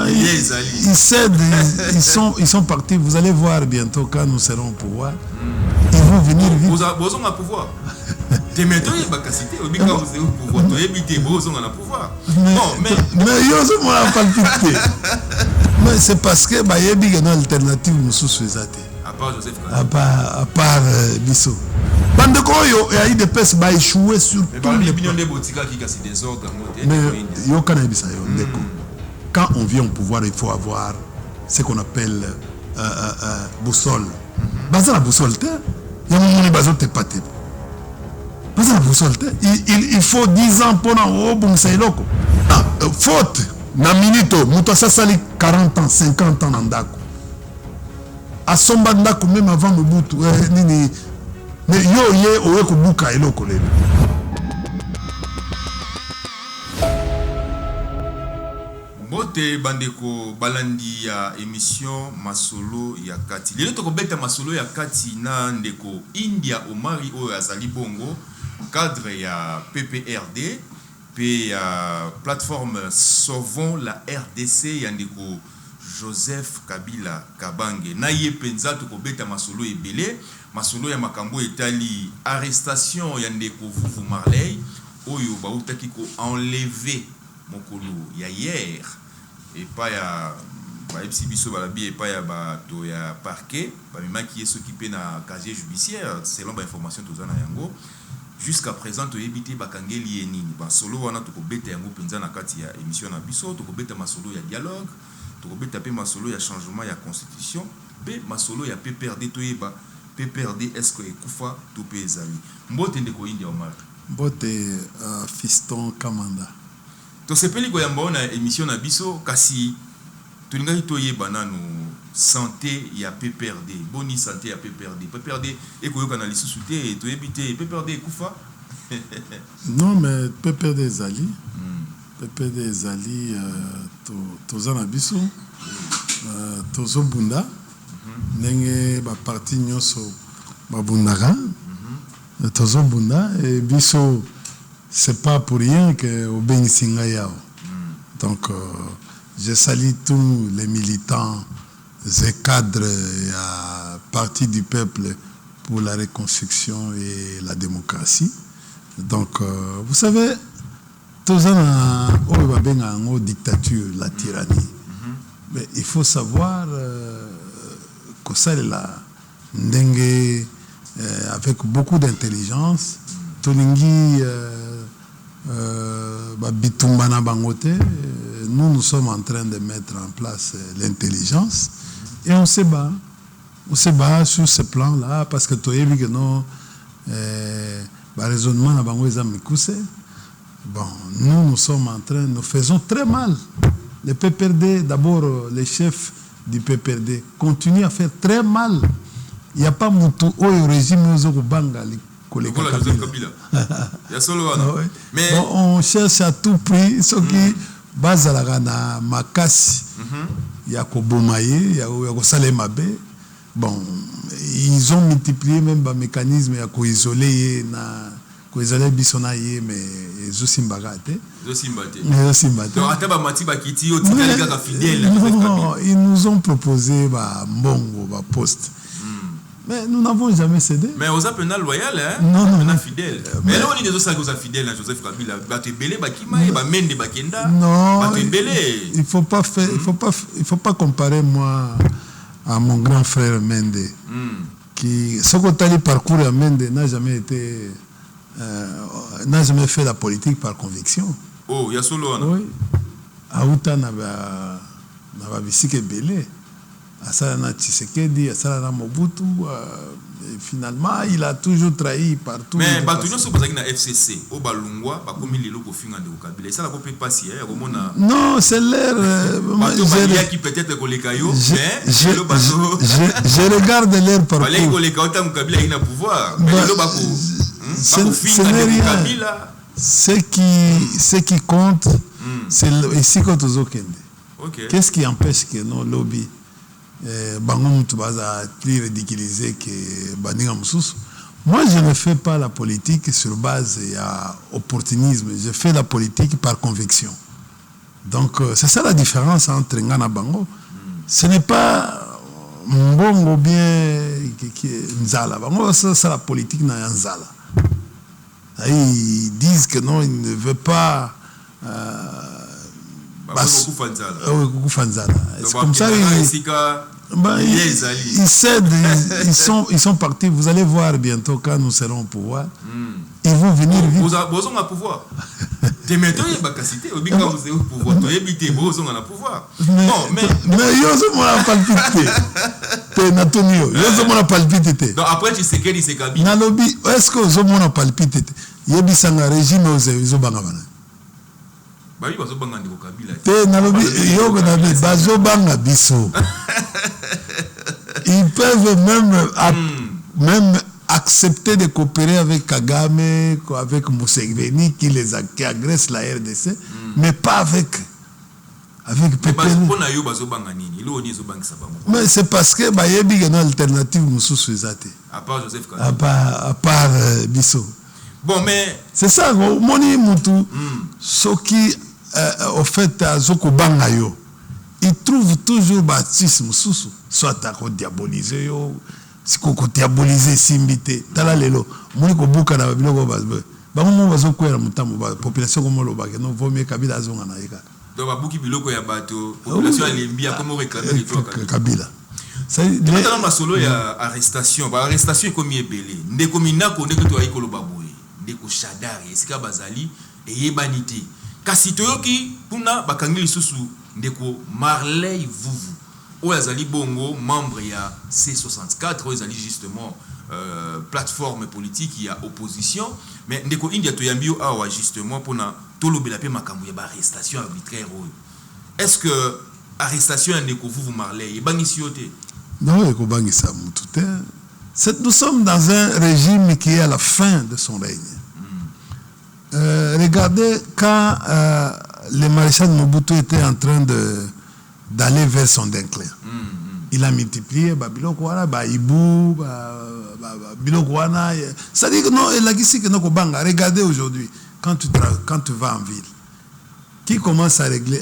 ils cèdent, ils sont partis. Vous allez voir bientôt quand nous serons au pouvoir. Ils vont venir vite. Vous avez besoin de pouvoir. Mais mais c'est parce que il y a une alternative à part Bissot. Bandekoyo et Aïe de Pes va échouer sur tous les plans. Mais quand on vient au pouvoir, il faut avoir ce qu'on appelle boussole. La boussole, il y a un moment où tu pas. Il faut 10 ans pour en faute. Na minito, Moutassa Sali 40 ans, 50 ans en Dako. À son bandako, même avant le bout, mais yo owe kubuka eloko lelo. Bote bandeko balandi ya émission Masolo ya Kati. Lelo tokobeta Masolo ya Kati na ndeko India Omari oyo azali bongo cadre ya PPRD pe ya plateforme Sauvons la RDC ya ndeko Joseph Kabila Kabange. Na ye penza tokobeta Masolo ebele. Masolo ya makambo etali arrestation ya ndeko Vuvu Marley oyo bautaki ko enlever mokolo ya hier et pas ya ba biso balabi et pas ya bato ya parquet ba mimaki yeso ki pe na casier judiciaire selon ba information tozana yango jusqu'à présent to ebité bakangeli enini ba solo wana tokobeta yango penza na kati ya émission na biso tokobeta masolo ya dialogue tokobeta pe masolo ya changement ya constitution pe masolo ya PPRD toyeba PPRD est-ce que ekufa to pe ezali mbote ndeko India Omar mbote fiston Kamanda to sepeli ko yamba na émission na biso kasi tulingaki toyeba nanu santé ya PPRD boni santé ya PPRD ekoyoka na lisusu te toyebite PPRD ekufa non mais PPRD ezali PPRD ezali tozana biso tozobunda ndenge ba parti nyoso babundaka tozobunda et biso c'est pas pour rien que au Benisinga yao. Donc je salue tous les militants et cadres et parti du peuple pour la reconstruction et la démocratie. Donc vous savez tous en dictature, la tyrannie. Mais il faut savoir que ça là ndenge avec beaucoup d'intelligence tolingi bitumbana bangote nous sommes en train de mettre en place l'intelligence et on se bat sur ce plan là parce que toyebi que non raisonnement na bango ezamikuse bon nous sommes en train nous faisons très mal le PPRD d'abord les chefs du PPRD continuent à faire très mal. Il n'y a pas mutu au régime aux Bangali. Mais on cherche à tout prix ce qui base à la makasi. Il y a Kobomaye, il y a Salemabe. Bon, ils ont multiplié même le mécanisme, il y a isolé isolé bisonaye mais Zosimbagate. Non, ils nous ont proposé mbongo poste. Mais nous n'avons jamais cédé. Mais aux appels loyal, hein? Non, fidèle. Mais là, on est des autres fidèles à Joseph Kabila. Non, il faut pas faire, il faut pas comparer moi à mon grand frère Mende, qui, ce qu'on a parcours à Mende n'a jamais été, n'a jamais fait la politique par conviction. Oh, il y a solo. Oui. Aouta n'a pas visité Belé. Asana Tshisekedi, Asana Mobutu, finalement, il a toujours trahi partout. Mais Batuno Sobazaki na FCC, au Balungwa, Bakomi Lilo Kofinga de Okabila. Ça, la copie passe hier, non, c'est l'air. Qui peut-être Kolekayo, mais je regarde l'air parcours. Ce n'est rien. Ce qui compte, c'est ici quand on zokende. Qu'est-ce qui empêche que nos lobbies plus ridiculisé que Baninga Moussous? Moi, je ne fais pas la politique sur base d'opportunisme. Je fais la politique par conviction. Donc, c'est ça la différence entre Ngana Bango. Ce n'est pas Mbongo bien Nzala. Bango, c'est la politique dans Nzala. Ils disent que non, ils ne veulent pas. C'est comme ça ils cèdent, ils sont partis. Vous allez voir bientôt quand nous serons au pouvoir. Ils vont venir vite. Vous avez pouvoir. Mais maintenant, il y a une capacité. Vous avez au pouvoir. Vous avez pouvoir. Mais vous avez palpité. Vous avez palpité. Donc après, tu sais qu'elle s'est cabine. Est-ce que vous avez palpité? Il y a un régime où vous avez palpité. Ils peuvent même accepter de coopérer avec Kagame, avec Museveni qui agresse la RDC, mais pas avec Pepe. Mais c'est parce que il y a une alternative à part Joseph Kabila. À part Bissot. Bon, mais c'est ça, Moni Moutou, ce qui, au fait, Zoko Bangayo, il trouve toujours baptisme, soit à diaboliser, si on diaboliser Simbité, Talalelo, Moni Kobuka na Biloko Bazbe, Bamomo Bazoko la population comme le Bac, non, vaut mieux Kabila Zonanaïka. Donc, Babuki Biloko ya bato, population Limbia, comment réclamer Kabila. Maintenant, ma solo ya arrestation, arrestation est comme belé, ne komina ko ne ko ayiko lo baboué. Deko Shadari, esika bazali eyebanité. Kasi toyoki puna bakangi lisusu ndeko Marley Vuvu. Oyazali bongo membre ya C64, oyazali justement plateforme politique il y a opposition, mais ndeko India toyambio awa justement pona tolobela pe makambo ya ba arrestation arbitraire. Est-ce que arrestation ndeko Vuvu Marley ebangisi yote? Non, eko bangisa mutu. Nous sommes dans un régime qui est à la fin de son règne. Regardez quand le maréchal Mobutu était en train d'aller vers son déclin. Il a multiplié Bilokwana, Ibou, Bilokwana. C'est-à-dire que non, il a dit que non, regardez aujourd'hui, quand tu vas en ville, qui commence à réguler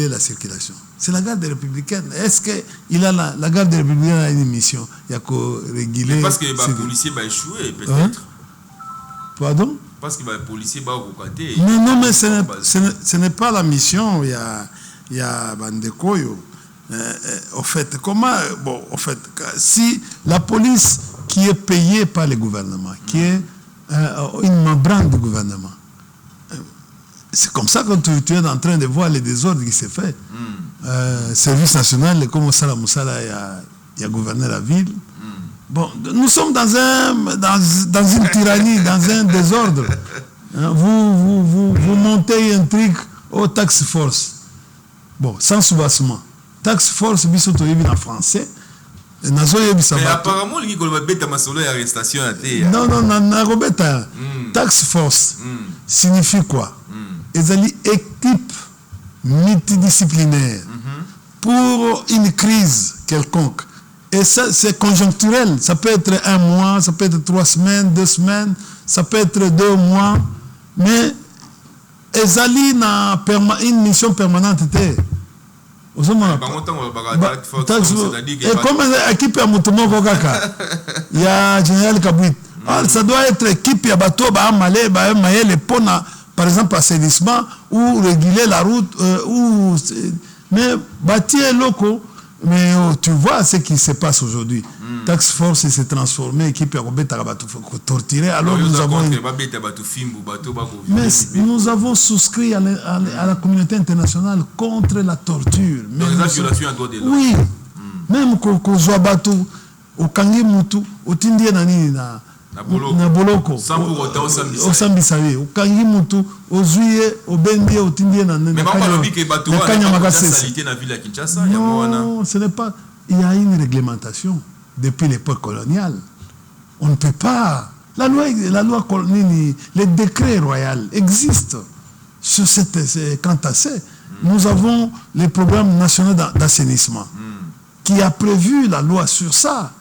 la circulation? C'est la garde républicaine. Est-ce qu'il a la garde républicaine a une mission? Il y a qu'à réguler. Parce que les policiers vont échouer, peut-être. Pardon? Parce que les policiers vont recater. Non, mais ce n'est pas la mission. Il y a Bandekoyo. Au fait, si la police qui est payée par le gouvernement, qui est une membrane du gouvernement, c'est comme ça que tu es en train de voir les désordres qui se fait. Service national, comme Salah Moussala, il y a gouverné la ville. Bon, nous sommes dans une tyrannie, dans un désordre. Vous montez un truc au tax force. Bon, sans soubassement. Tax force, bisoto yebi en français. Mais apparemment, il y a une arrestation. Non, tax force signifie quoi? Ils ont équipe multidisciplinaire pour une crise quelconque. Et ça, c'est conjoncturel. Ça peut être 1 mois, ça peut être 3 semaines, 2 semaines, ça peut être 2 mois. Mais ils ont une mission permanente. Et comme équipe à Moutoumoko Kaka, il y a Général Kabouit. Ça doit être équipe à Bateau, les Pona, par exemple, assainissement, ou réguler la route, mais bâtir locaux. Mais tu vois ce qui se passe aujourd'hui. Tax Force s'est transformée, équipe torturée. Alors nous avons souscrit à la communauté internationale contre la torture. Oui. Même qu'on soit bateau, au Kangi Moutou, au Tindie Nani, na Boloko, au Sambisawi, au Kangi Moutou, au Zuye, au Bendie, au Tindie Nani. Mais non, ce n'est pas. Il y a une réglementation depuis l'époque coloniale. On ne peut pas. La loi coloniale, les décrets royaux existent sur cette cantassée. Nous avons les programmes nationaux d'assainissement qui a prévu la loi sur ça.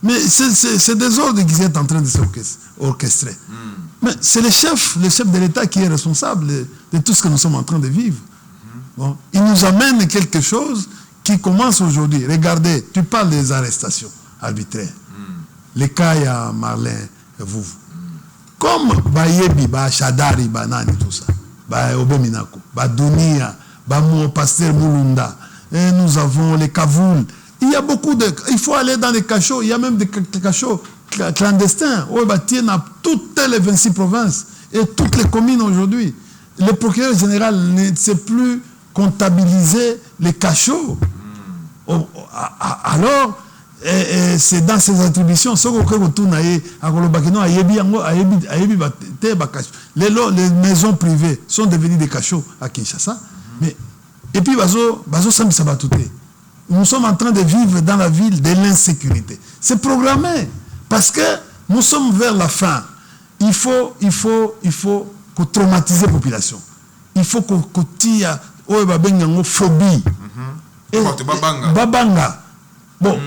Mais c'est des ordres qui sont en train de s'orchestrer. Mais c'est le chef de l'État qui est responsable de tout ce que nous sommes en train de vivre. Bon. Il nous amène quelque chose qui commence aujourd'hui. Regardez, tu parles des arrestations arbitraires. Les cas, il y a Marlin et vous. Comme Bayebi, Shadari, Banani, tout ça, Obeminako, Dunia, Pasteur Mulunda, et nous avons les Kavoul. Il y a beaucoup de... Il faut aller dans les cachots. Il y a même des cachots clandestins. Dans toutes les 26 provinces et toutes les communes aujourd'hui. Le procureur général ne sait plus comptabiliser les cachots. Alors, c'est dans ses attributions. Les maisons privées sont devenues des cachots à Kinshasa. Mais, et puis, nous sommes en train de vivre dans la ville de l'insécurité. C'est programmé. Parce que nous sommes vers la fin. Il faut traumatiser la population. Il faut qu'on tire une phobie. Babanga. Bon,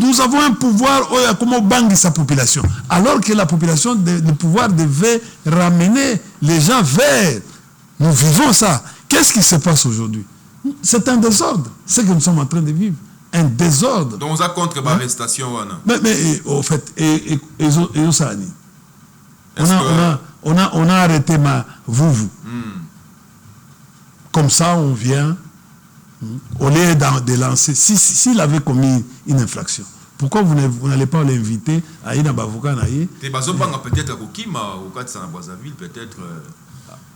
nous avons un pouvoir comment banguer sa population. Alors que la population, le pouvoir devait ramener les gens vers. Nous vivons ça. Qu'est-ce qui se passe aujourd'hui? C'est un désordre. C'est ce que nous sommes en train de vivre. Un désordre. Donc on a contre l'arrestation. Mais au fait, on a arrêté vous. Comme ça, on vient, au lieu de lancer, s'il avait commis une infraction, pourquoi vous n'allez pas l'inviter à une avocat? Peut-être au Kima, au cas de Sanabouazaville, peut-être.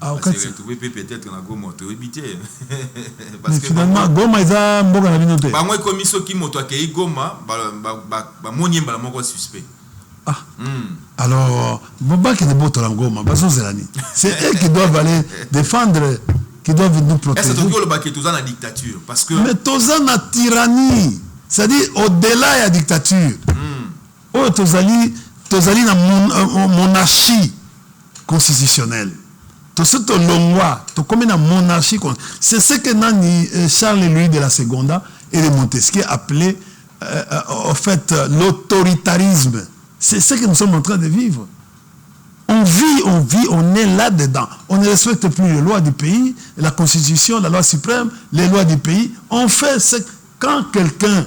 Peut-être dans Goma, tu éviter. Mais finalement, Goma est un bon communauté. Moi, comme ils sont qui m'ont accueilli Goma, suspect. Ah. Alors, c'est eux qui doivent aller défendre, qui doivent nous protéger. Est-ce que tu as la dictature? Parce que. Mais tu as la tyrannie. C'est-à-dire, au-delà de la dictature. Tu as la monarchie constitutionnelle. C'est ce que Charles-Louis de la Seconda et de Montesquieu appelaient en fait l'autoritarisme. C'est ce que nous sommes en train de vivre. On vit, on est là-dedans. On ne respecte plus les lois du pays, la constitution, la loi suprême, les lois du pays. On fait ce quand quelqu'un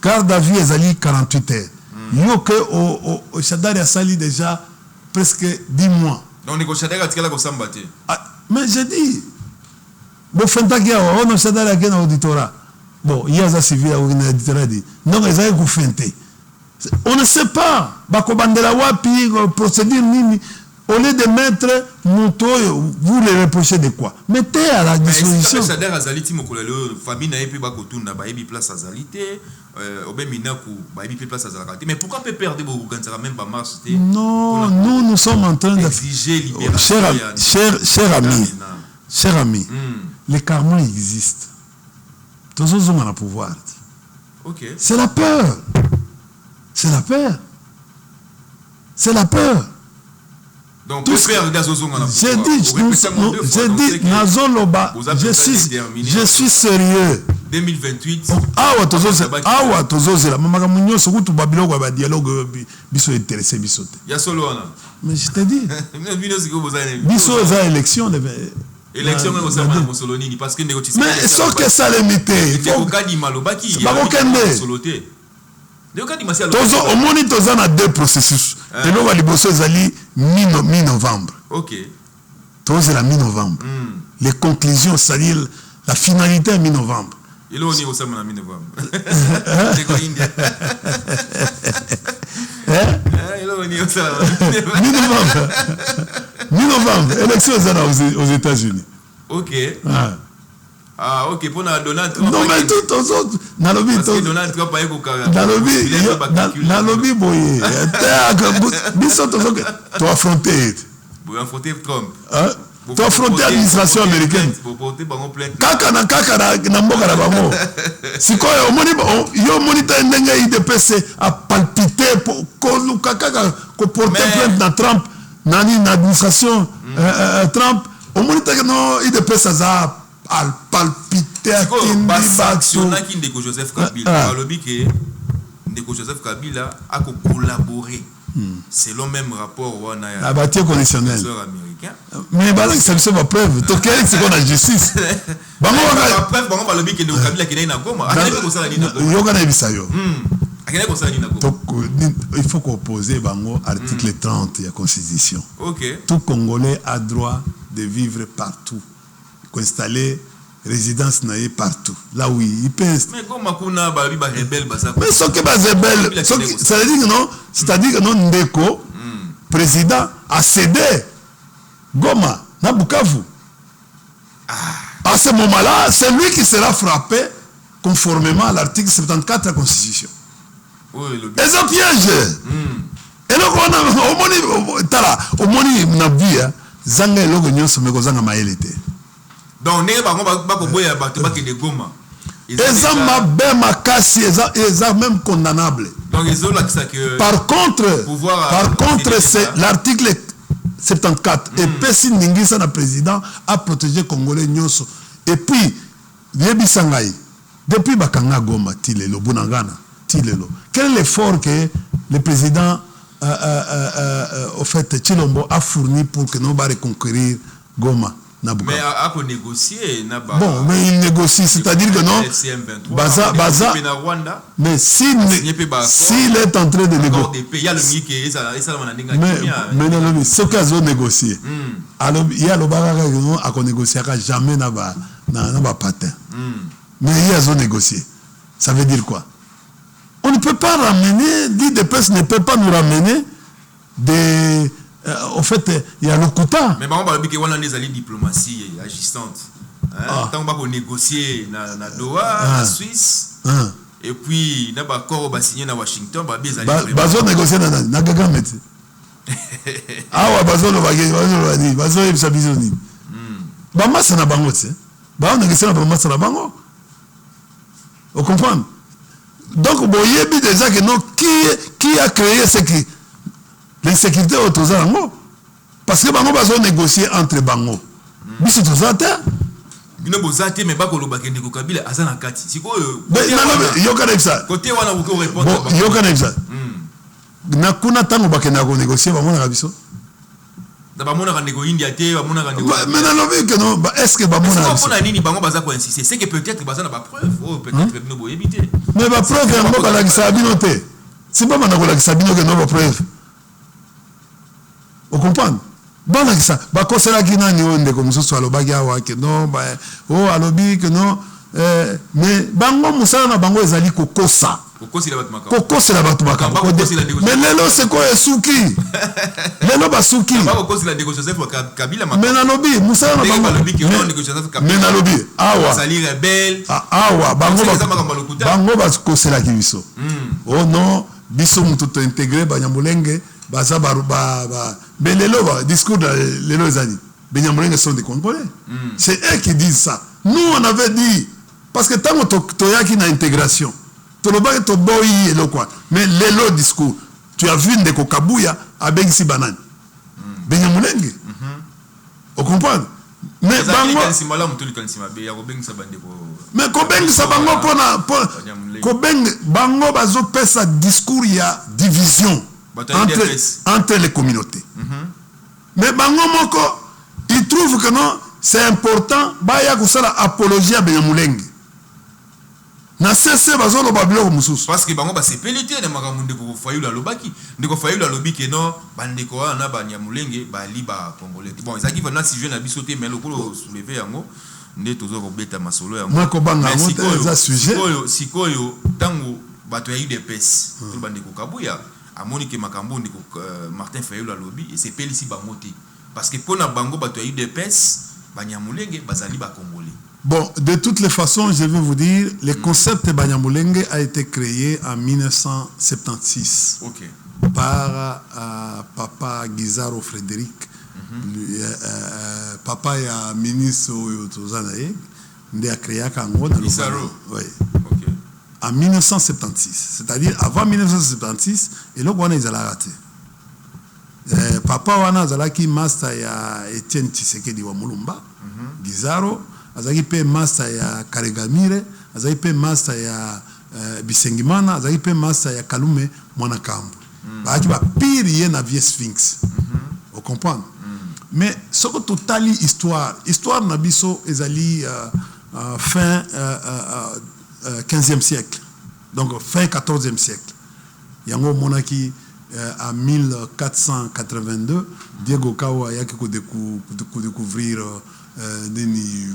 garde à vue Ezali 48 heures. Yoke au Chadari a sali déjà presque 10 mois. Donc, mais j'ai dit, bon, on a auditorat. Bon, il y a un civil à auditorat dit. Non, ils ont feinté. On ne sait pas. Procédure nini. Au lieu de mettre Mouto, vous les reprochez de quoi? Mettez à la disposition. Mais pourquoi peut perdre même pas marche? Non, nous sommes en train d'exiger libération. Cher ami, le karma existe. Tous les hommes ont le pouvoir. C'est la peur. C'est la peur. C'est la peur. Donc, j'ai dit, Nazoloba, je suis sérieux. 2028. Awa tozozela mama kamunyo sokutu babilo kwa ba dialogue biso intéressé bisote. Ya solo wana. Mais je te dis. Biso za élection de élection même au Sama Mussolini parce que négociation. Mais sauf que ça limité. Il faut gagner malobaki. Ba kokende. Tozo omoni toza na deux processus. Telo ba liboso ezali mi-novembre. OK. Tozo la mi-novembre. Les conclusions, c'est-à-dire la finalité est mi-novembre. Il est au niveau de mi-novembre. Mi-novembre. Mi-novembre. Élection aux États-Unis. OK. Ah, OK. Pour Donald Trump. Non, mais tout aux autres. Parce que Donald Trump a eu Nalobi boye. Tu as affronté. Vous affrontez Trump. Tu as affronté l'administration américaine. Kaka na mboka na bango. Sikoyo yo moniteur ndenge IDPC a palpité pour ko porter plainte na Trump nani na administration Trump. Au moniteur no IDPC za palpité à Baction na ki ndeko Joseph Kabila. Alobi ke ndeko Joseph Kabila a collaboré selon même rapport wana ya abatie conditionnel américain mais bala ça c'est ma preuve to quel c'est qu'on a justice bango ba preuve bango ba lobi ke ndo kabila kina ina goma akene ko sala ni na goma yo kana bisa yo akene ko sala ni na goma il faut qu'opposer bango article 30 de la constitution. OK. Tout Congolais a droit de vivre partout, d'installer résidence naïe partout. Là où il peut. Mais comment kuna ba bi ba rebelle ba ça. Mais ce que ba rebelle, ça veut dire que non, c'est-à-dire que non Ndeko président a cédé Goma na Bukavu. À ce moment-là, c'est lui qui sera frappé conformément à l'article 74 de la constitution. Ils ont piégé. Et donc on a au moni na bia zanga eloko nyonso meko zanga maelete. Donc ne ba ngomba ko boya ba to ba ke de Goma. Ezama be makasi eza même condamnable. Donc ils ont là que par contre c'est l'article 74 et Pessi Ningisa na président a protégé Congolais nyonso. Et puis yebisangai depuis bakanga Goma tilelo bunangana tilelo. Quel est l'effort que le président au fait Chilombo a fourni pour que nous va reconquérir Goma Nabuka? Mais à négocier bon, mais il négocie, c'est-à-dire que non Baza mais s'il est en train de négocier, mais non, ce qu'ils ont négocié alors il y a le barrage à négocier jamais n'a pas patin mais ils ont négocié. Ça veut dire quoi? On ne peut pas ramener, l'IDPS ne peut pas nous ramener des... au fait, il y a le quota. Mais on va dire qu'il y a une diplomatie agissante. Tant qu'on va négocier na Doha, en Suisse, et puis on va accord signé à Washington, on va bien aller. Bazo négocier na Gagamet. Ah ouais, bazo le bagage, bazo il s'abisoni. Bama ça na bango, tu sais. Bah on négocie na bama ça na bango. Vous comprenez? Donc, vous voyez déjà que non, qui a créé l'insécurité au Tozango? Parce que Bango va négocier entre Bango. Mais c'est Tozate. Bino bozate mais bako lobake ndeko Kabila azana kati. Siko yo kana ça. Côté wana vous répondre. Yo kana ça. Na kuna tango bakena ko négocier ba mona kabiso. Da ba mona ka nego India te ba mona ka nego. Mais na lobi que non, est-ce que ba mona kabiso? Est-ce que nini Bango baza ko insister? C'est que peut-être baza na ba preuve, peut-être que no bo éviter. Mais ba preuve yango ba la kisabino te. C'est pas mana ko la kisabino que no ba preuve. Vous comprenez? Bon là ça, ba kosela kina ni onde ko mususu alobaki awa que non ba alobi que non mais Bango musala na Bango ezali kokosa. Kokosi la batu makamba. Mais lelo c'est quoi suki? Lelo ba suki. Mais nalobi musala na Bango. Mais nalobi awa. Sali rebelle. Awa Bango ba kosela kibiso. Oh non, biso mutu to intégrer Banyamulenge baza ba mais lelo ba discours lelo ezali. Banyamulenge sont des Congolais. C'est eux qui disent ça. Nous on avait dit parce que tant que toyaki na intégration mais le discours tu as vu Ndeko Kabuya avec si banane Benyamulenge on comprend mais Bango mais Kobeng sa Bango Kobeng Bango bazo pesa discours il y a division entre les communautés mais Bango moko il trouve que non c'est important baya kusala apologie à Benyamulenge na cesse bazolo babilo mususu parce que bango ba sepelité na makamunde ko fayula lobaki ndeko fayula lobiki no bandeko wana Banyamulenge bali ba congolais bon ezaki vraiment si jeune abisoté mais lokolo soulever yango nde tozo ko beta masolo yango mako banga monte za sujet sikoyo tango bato ya UDPS to bandeko Kabuya amoni ke makambo ndeko Martin Fayula lobi et c'est pelisi bangote parce que pona bango bato ya UDPS Banyamulenge bazali ba congolais. Bon, de toutes les façons, je vais vous dire, le concept de Banyamulenge a été créé en 1976 par Papa Guizaro Frédéric, Papa est ministre de a créé Kango. Oui. En 1976, c'est-à-dire avant 1976, et là, on a raté. Papa wana zalaki master ya Etienne Tshisekedi wa Mulumba, Guizaro. Azaki pe master ya Karegamire, azaki pe master ya Bisengimana, azaki pe master ya Kalume Mwanakambu. qui va pire na vieux sphinx. Vous comprenez? Mais ce que total histoire na biso ezali fin 15e siècle. Donc fin 14e siècle. Yango monaki à 1482 Diego Kawa yaki ko découvrir deni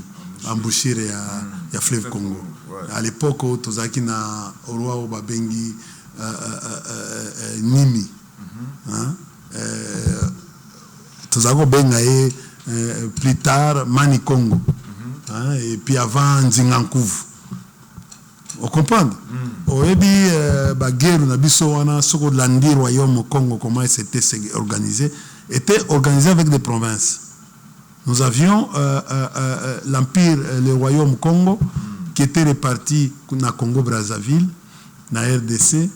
embouchure ya fleuve Congo. À l'époque tozaki na roi o babengi Nimi. Tozako benga plus tard Mani Congo. Et puis avant Nzingankuvu. Vous comprenez? Oyebi ba guerre na biso wana soko landi royaume Congo comment c'était organisé était organisé avec des provinces. Nous avions l'empire le royaume Congo qui était réparti na Congo Brazzaville, na RDC,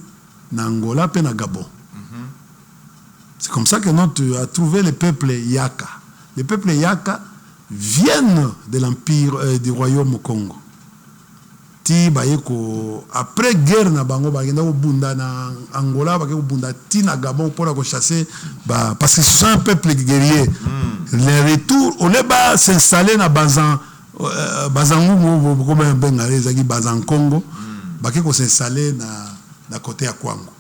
na Angola et na Gabon. C'est comme ça que nous a trouvé le peuple Yaka. Les peuples Yaka viennent de l'empire du royaume Congo. Après guerre na bango bagenda ko bunda na Angola bagenda ko bunda ti na Gabon pour la chasser parce que ce sont un peuple guerrier. Les retours on les ba s'installer na Bazan Bazangu comme bengalais zaki Bazan Congo bagenda ko s'installer na côté ya Kwango.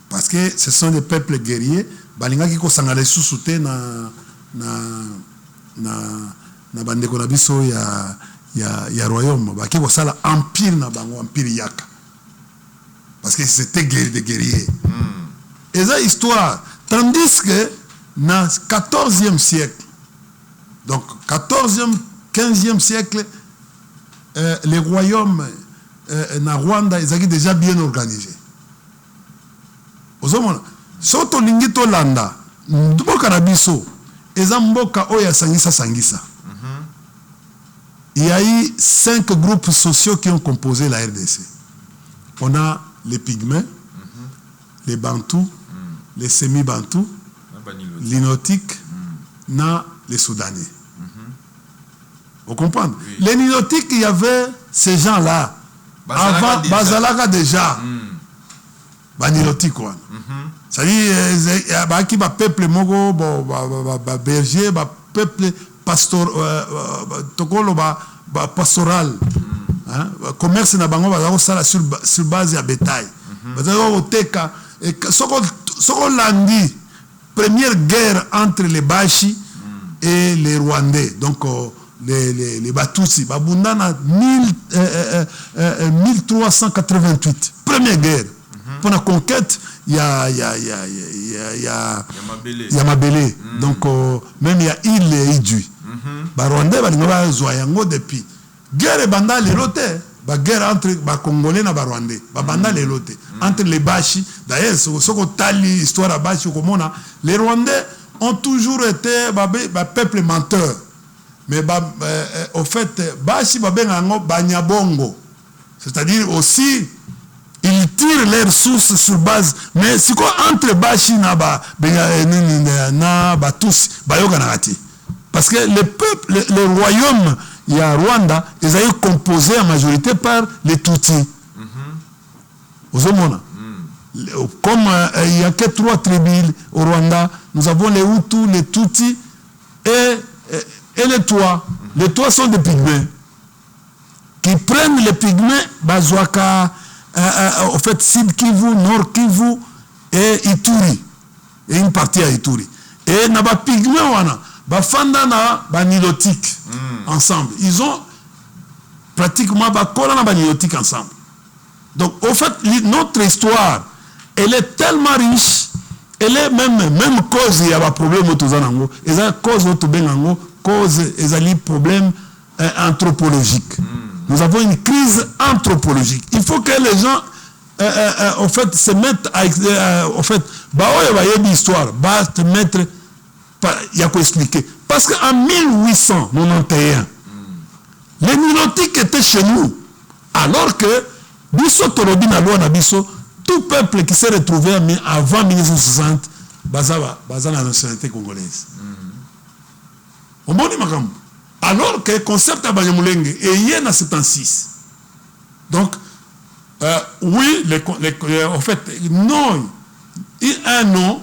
Parce que ce sont des peuples guerriers balinga ki ko sangala susute na bandeko na biso ya royaume baki ko sala empire na bango empire Yaka parce que c'était des guerriers. Et ça histoire tandis que na 14e siècle donc 14e 15e siècle les royaumes na Rwanda ils étaient déjà bien organisés. Ozomona soto lingi to landa mboka na biso eza mboka oya sangisa. Il y a eu 5 groupes sociaux qui ont composé la RDC. On a les Pygmées, les Bantous, les Semi-Bantous, les Ninotiques, les Soudanais. Vous comprenez? Oui. Les Ninotiques, il y avait ces gens-là. Avant, Bazalaka déjà. Ninotiques, quoi. C'est-à-dire, il y a un peuple mogo, berger, peuple pastoral. Commerce na bango bazako sala sur base ya bétail. Bazako oteka soko landi première guerre entre les Bashi et les Rwandais. Donc les Batusi babunda na 1388. Première guerre. Pour la conquête il y a Mabélé. Donc même il y a île et Idjui. Ba Rwandais ba ngoba zoyango depuis guerre banda les lotés ba guerre entre ba Congolais na ba Rwandais ba banda les lotés entre les Bashi. D'ailleurs soko tali histoire à Bashi komona les Rwandais ont toujours été ba peuple menteur. Mais au fait Bashi ba bengango ba Nyabongo. C'est-à-dire aussi ils tirent leurs sources sur base mais c'est quoi entre Bashi na tous bayoka na rati parce que le peuple le royaume il y a Rwanda ils sont composés en majorité par les Tutsis. Comme il n'y a que 3 tribus au Rwanda, nous avons les Hutus, les Tutsis et les Tois. Les Tois sont des Pygmées qui prennent les Pygmées Bazouaka au fait Sud Kivu, Nord Kivu et Ituri et une partie à Ituri et naba Pygmée wana bafanda na banilotique ensemble ils ont pratiquement bakola na banilotique ensemble. Donc au fait notre histoire elle est tellement riche elle est même cause il y a un problème autour nango et ça cause autour benango cause ezali problème anthropologique. Nous avons une crise anthropologique. Il faut que les gens en fait se mettent en fait histoire se mettre il y a quoi expliquer parce qu'en 1891 les Nilotiques étaient chez nous alors que biso tolobi na loi na biso tout peuple qui s'est retrouvé avant 1960 baza la nationalité congolaise. On moni makambo alors que le concept à Banyamulenge est hier dans 76. Donc oui en fait non un nom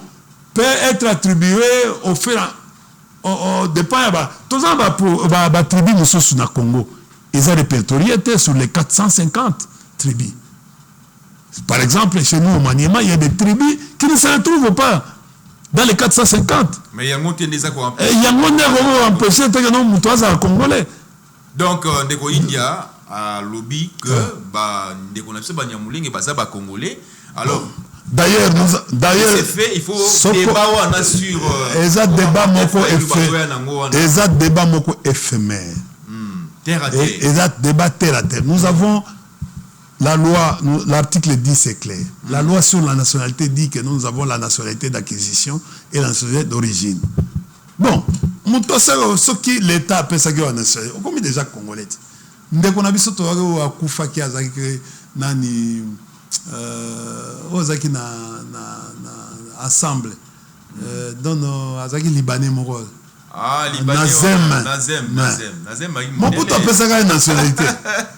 peut être attribué au dépend tous les tribus nous sont dans le Congo. Ils ont répertorié sur les 450 tribus. Par exemple, chez nous au Maniema, il y a des tribus qui ne se retrouvent pas dans les 450. Mais il y a un monté des accords. Il y a un monté empêché que nous sommes congolais. Donc, ndeko India a lobby que ndeko na biso ba Nyamulenge baza ba congolais. Alors d'ailleurs c'est fait, il faut débat on sur débat moko éphémère. Terre à terre. Exact débat terre à terre. Nous avons la loi, l'article 10 c'est clair. La loi sur la nationalité dit que nous avons la nationalité d'acquisition et la nationalité d'origine. Bon, ce qui l'État appelle ça que la nationalité. On est déjà congolais. Dès qu'on a vu ce tour à Koufa qui a nani ozaki na ensemble dans azaki libanais moko. Ah, libanais. Nazem. Mon pote appelle ça une nationalité.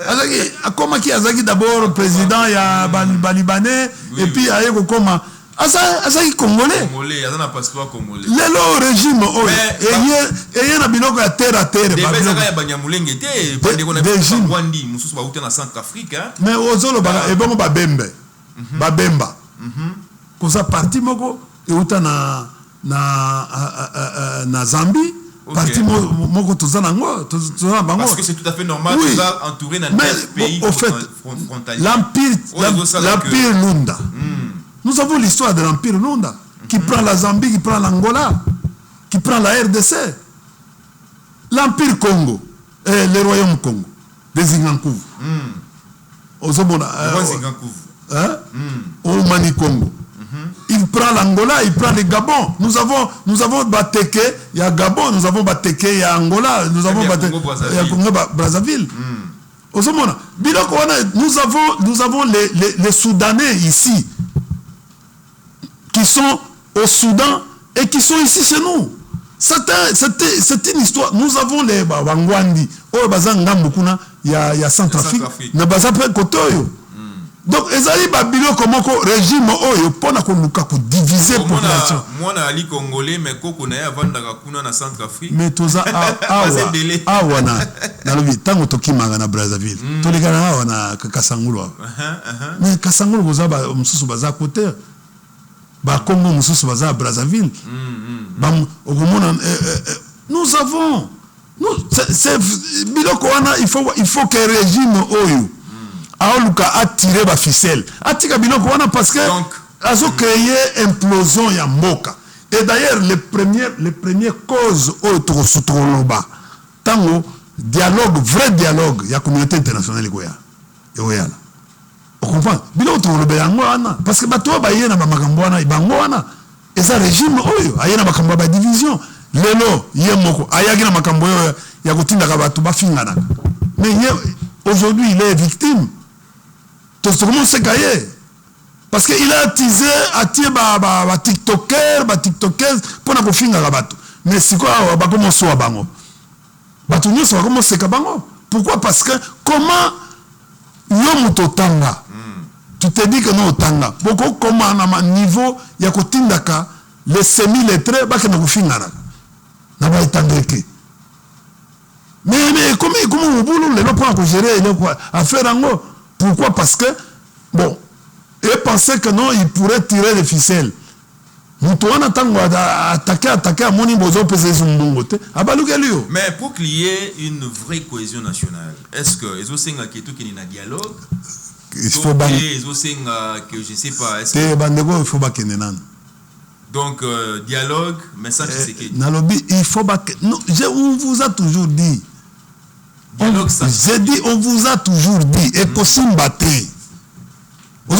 Azaki comment qui azaki d'abord président ya libanais et puis aye ko koma azaki congolais. Congolais, azana passeport congolais. Le régime et na biloko ya terre à terre. Des bezaka ya Banyamulenge te, bande ko na Rwanda, mususu ba uta na Centrafrique hein. Mais ozolo ba e bongo babembe. Babemba. Koza parti moko e uta na Zambie, parti moko tozana ngo, tozana bango. Parce que c'est tout à fait normal, tu vas entourer dans 9 pays frontaliers. L'empire Lunda. Nous avons l'histoire de l'empire Lunda qui prend la Zambie, qui prend l'Angola, qui prend la RDC. L'empire Congo, le royaume Congo, des Zingankouv. Au Mani Congo. Il prend l'Angola, il prend le Gabon. Nous avons Bateke, il y a Gabon, nous avons Bateke, il y a Angola, nous avons Bateke, il y a Congo Brazzaville. Nous avons les Soudanais ici qui sont au Soudan et qui sont ici chez nous. C'est une histoire. Nous avons les Wangwandi, il y a Centrafrique, il y a Kotoyo. Donc, ezali babilo komoko régime oyo pona koluka ko diviser population. Moi na ali congolais mais koko na ya vandaka kuna na Centrafrique. Mais toza awana na lobi tango tokimanga na Brazzaville. Tolikana awana Kasangulu. Mais Kasangulu goza ba mususu baza côté. Ba Congo mususu baza Brazzaville. Nous avons c'est biloko wana il faut que régime oyo Aoluka a tiré la ficelle. Atika biloko wana parce que a créé implosion ya mboka. Et d'ailleurs les premières causes autour sutoloba. Tango dialogue, vrai dialogue, ya communauté internationale goya. Yoya. On comprend. Biloko toloba yango wana parce que bato ba yena ba makambo wana ibango wana. Et ça régime oyo ayena makambo ba division. Lelo yemoko ayaki na makambo oyo ya kotinda ka bato ba fingana. Mais aujourd'hui il est victime. Tout ce monde s'est caillé. Parce qu'il a attisé TikTokers pour nous finir la bateau. Mais c'est quoi, on va commencer à bango. Bateau nous va commencer à bango. Pourquoi? Parce que comment nous tanga. Tu te dis que nous tanga. Beaucoup comment à un niveau il y a kotindaka les semi-lettrés bah que nous finir là. N'a pas étendre que. Mais comment vous voulez les gens pour gérer les quoi à faire ango. Pourquoi? Parce que, bon, ils pensaient que non, ils pourraient tirer les ficelles. Mais pour qu'il y ait une vraie cohésion nationale, est-ce que ils ont un dialogue? Il faut que je sais pas. Il faut pas donc, dialogue, mais ça, tu sais que. Il faut pas. On vous a toujours dit. J'ai dit, on vous a toujours dit, et pour s'imbattre. Au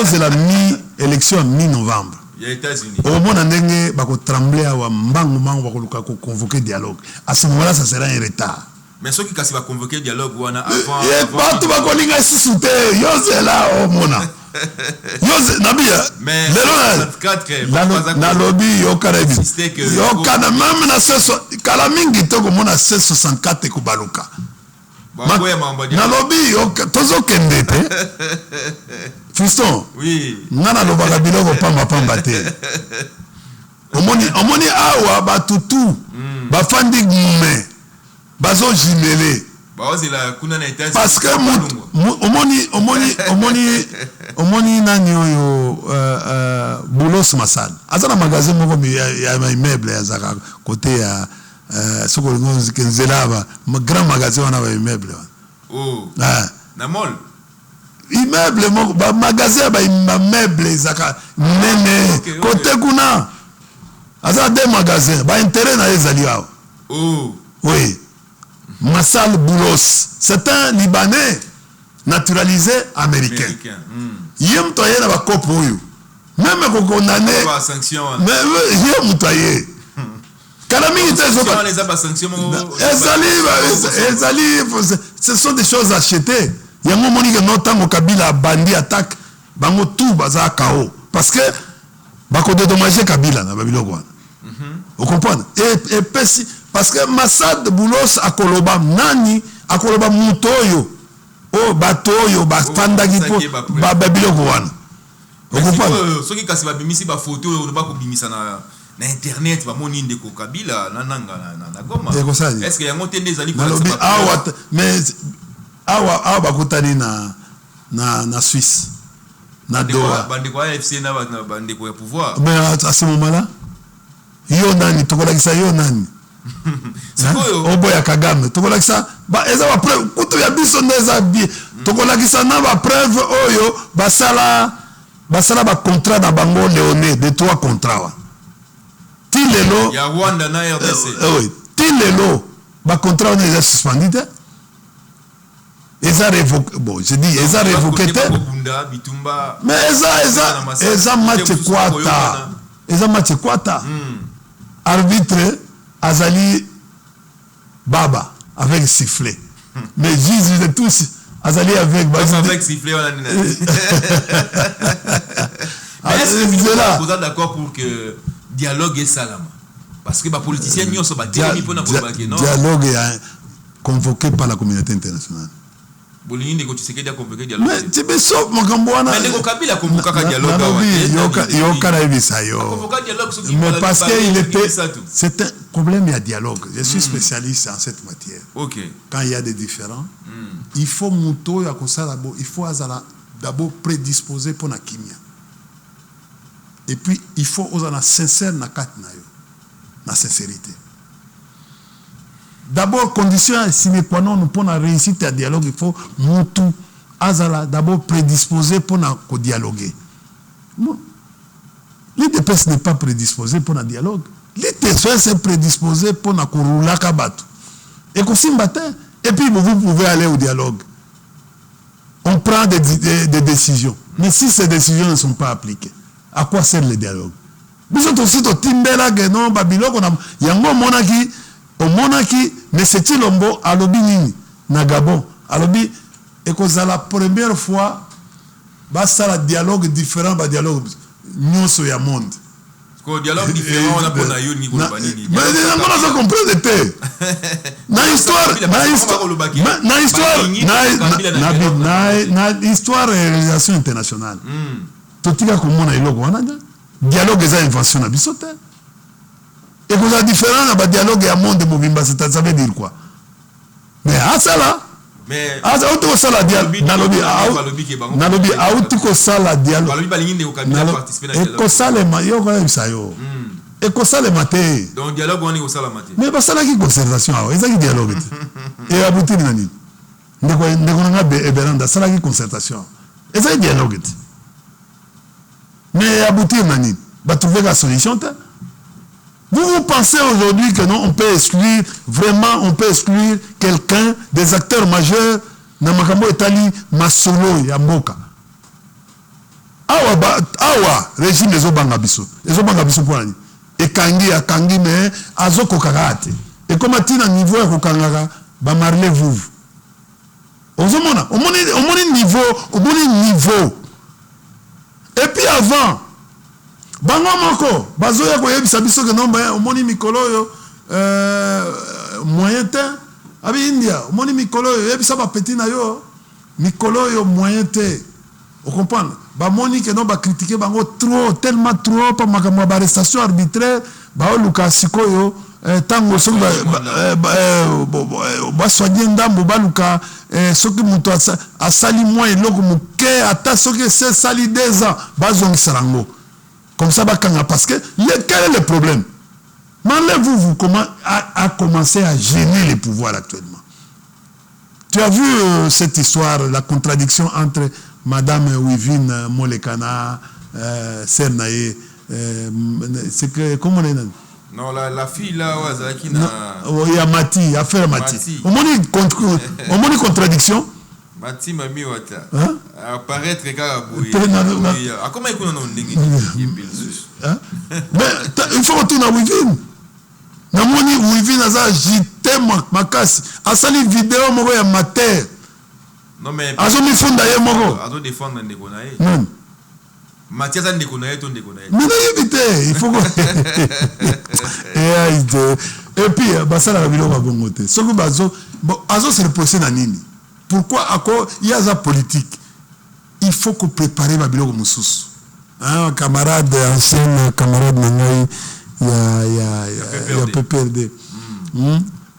c'est la mi-élection mi-novembre. Au moins, on va trembler à convoquer dialogue. À ce moment-là, ça sera un retard. Mais ceux qui va convoquer dialogue, avant. Tout va convoquer là, au mona. Mais na lobby yokana même na 64 ko mona 64 ko baluka nalobi tozokende te fiston nga nalobaka biloko pamba te omoni awa batutu bafandi gume bazojimele parce que omoni nani oyo Boulos Massad aza na magasin moko ya immeuble azaka côté ya soko ngozi kenzelaba grand magasin wana ba immeuble na mall immeuble moko ba magasin ba immeuble zaka nene côté kuna aza des magasins ba intérêt na ezali awa oui Massal Boulos, c'est un Libanais naturalisé américain. Yem toye na ba kopo oyo. Même ko condamné. Ba sanction. Mais yem toye. Kalami itezo ba les ba sanction. Ce sont des choses achetées. Yango moni que notamment Kabila bandi attaque bango tout baza KO parce que ba ko dédommager Kabila na babiloko wana. Vous comprenez? Et parce que Massad Boulos akoloba nani akoloba mutoyo o batoyo bastandaki po babiloko wana. Vous comprenez? Ceux qui kasi ba bimisi ba photo o ba ko bimisa na internet ba moni ndeko Kabila na Goma. Est-ce que yango tende zali ko mais awa bakutani na Suisse na Doha. Bandeko AFC na bandeko ya pouvoir. Mais à ce moment-là yo nani tokolakisa yo nani oboya Kagame tokolakisa ba eza ba preuve kutu ya biso ndeza bi tokolakisa na ba preuve oyo basala ba contrat na bango Léoné de 3 contrats wa tilelo ya Rwanda na RDC oui tilelo ba contrat on est suspendu eza révoqué bon je dis eza révoqué mais eza match kwata arbitre Azali Baba avec sifflet. Mais Jésus de tous Azali avec sifflet on a vous êtes d'accord pour que dialogue est salama parce que les politiciens n'y sont pas dialogue est convoqué par la communauté internationale. Mais tu me sauves mon Gambouana. Mais parce qu'il était. C'est un problème, il y a dialogue. Je suis spécialiste en cette matière. Quand il y a des différends, il faut il faut d'abord prédisposer pour la kimia. Et puis il faut être sincère dans la sincérité. D'abord, condition sine qua non pour la réussite à dialogue, il faut Moutou Azala d'abord prédisposé pour dialoguer. L'IDPS n'est pas prédisposé pour un dialogue. L'IDPS est prédisposé pour la Kouroula Kabatou. Et puis vous pouvez aller au dialogue. On prend des décisions. Mais si ces décisions ne sont pas appliquées, à quoi sert le dialogue? Nous sommes aussi au Timbela, Genon, Babylone, Yango Monaki. Au monaki mais c'est Lombo à l'obi nini na Gabon à l'obi et que c'est la première fois basta la dialogue différent ba dialogue nyonso ya monde ko dialogue différent on a pour na yo ni ko banini mais on a compris te na histoire réalisation internationale totika ko mona iloko wana dialogue eza invention na bisote. Et vous avez différent dans le dialogue et à monde de Mobimba, ça veut dire quoi? Mais à ça là, auto ça la dialogue, nalobi, auto ça la dialogue, et ça les maillots comme ça yo, et ça les matés. Donc dialogue on est au salamate. Mais pas ça là qui concertation, et ça qui dialogue. Et aboutir nani, ne connais pas Eberanda, ça là qui concertation, et ça qui dialogue. Mais aboutir nani, va trouver la solution. Vous pensez aujourd'hui que non, on peut exclure, vraiment, on peut exclure quelqu'un des acteurs majeurs dans Makambo Etali, Masolo, Yamboka. Awa, régime les Obangabiso. Les Obangabiso pour l'année. Et Kangi, mais Azoko Karate. Et comme tu as un niveau à Kokangara, Bamarle vous. Au niveau. Et puis avant, bango moko bazoya koyebisa biso ke nomba omoni mikolo yo moyen temps abi India omoni mikolo yo yebisa ba petit na yo mikolo yo moyen te on comprend ba moni que non ba critiquer bango trop tellement trop pa makambo ba arrestation arbitraire ba luka sikoyo tango soki ba soigner ndambo ba luka soki muto asali moins eloko muke ata soki c'est sali 2 ans ba zongisa rango comme ça ba kanga parce que quel est le problème? Vous comment a commencé à gêner les pouvoirs actuellement. Tu as vu cette histoire, la contradiction entre Madame Wivine Molekana, Sernaye, c'est que comment on est? Non, la fille là, qui n'a. Il y a Mati, affaire Mati. Au moins une contradiction. Mati m'a mis wata. Hein? Apparaître carabouille. Comment est-ce qu'on a mais il faut retourner à Wivine. Namoni Wivine aza jité makasi. Asali vidéo moko ya mater. Non mais. Azo mi funda ye moko. Azo défendre ndeko na ye. Non. Mathias ndeko na ye to ndeko na ye. Mais il faut que et puis basala la vidéo ba bongo te. Soko bazo azo se reposer na nini? Pourquoi il y a ça politique? Il faut que préparer ma biloko mususu. Hein, camarade ancien camarade nangai ya PPRD.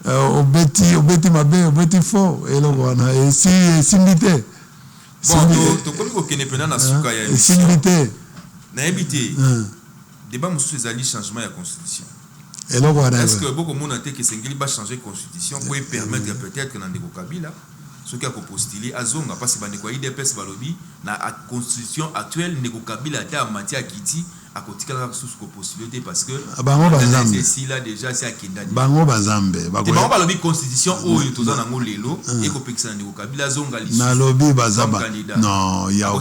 Obeti mabe obeti fo eloko na si milité. Bon, to komi ko kene pena na suka ya si milité. Na ebité. Débat mususu ezali changement ya constitution. Est-ce que beaucoup de monde que Sengeli va changer la constitution pour permettre peut-être que Nandeko Kabila ce qui a postulé à Zonga parce que Bandeko IDPS Balobi na la constitution actuelle Ndeko Kabila était en matière Kiti à côté de la sous postulé parce que c'est là déjà c'est à Kendani. Bango Bazambe. Bango Balobi constitution où il toza nango lelo et ko pekisa Ndeko Kabila Zonga li. Na lobi Bazaba. Non, il y a.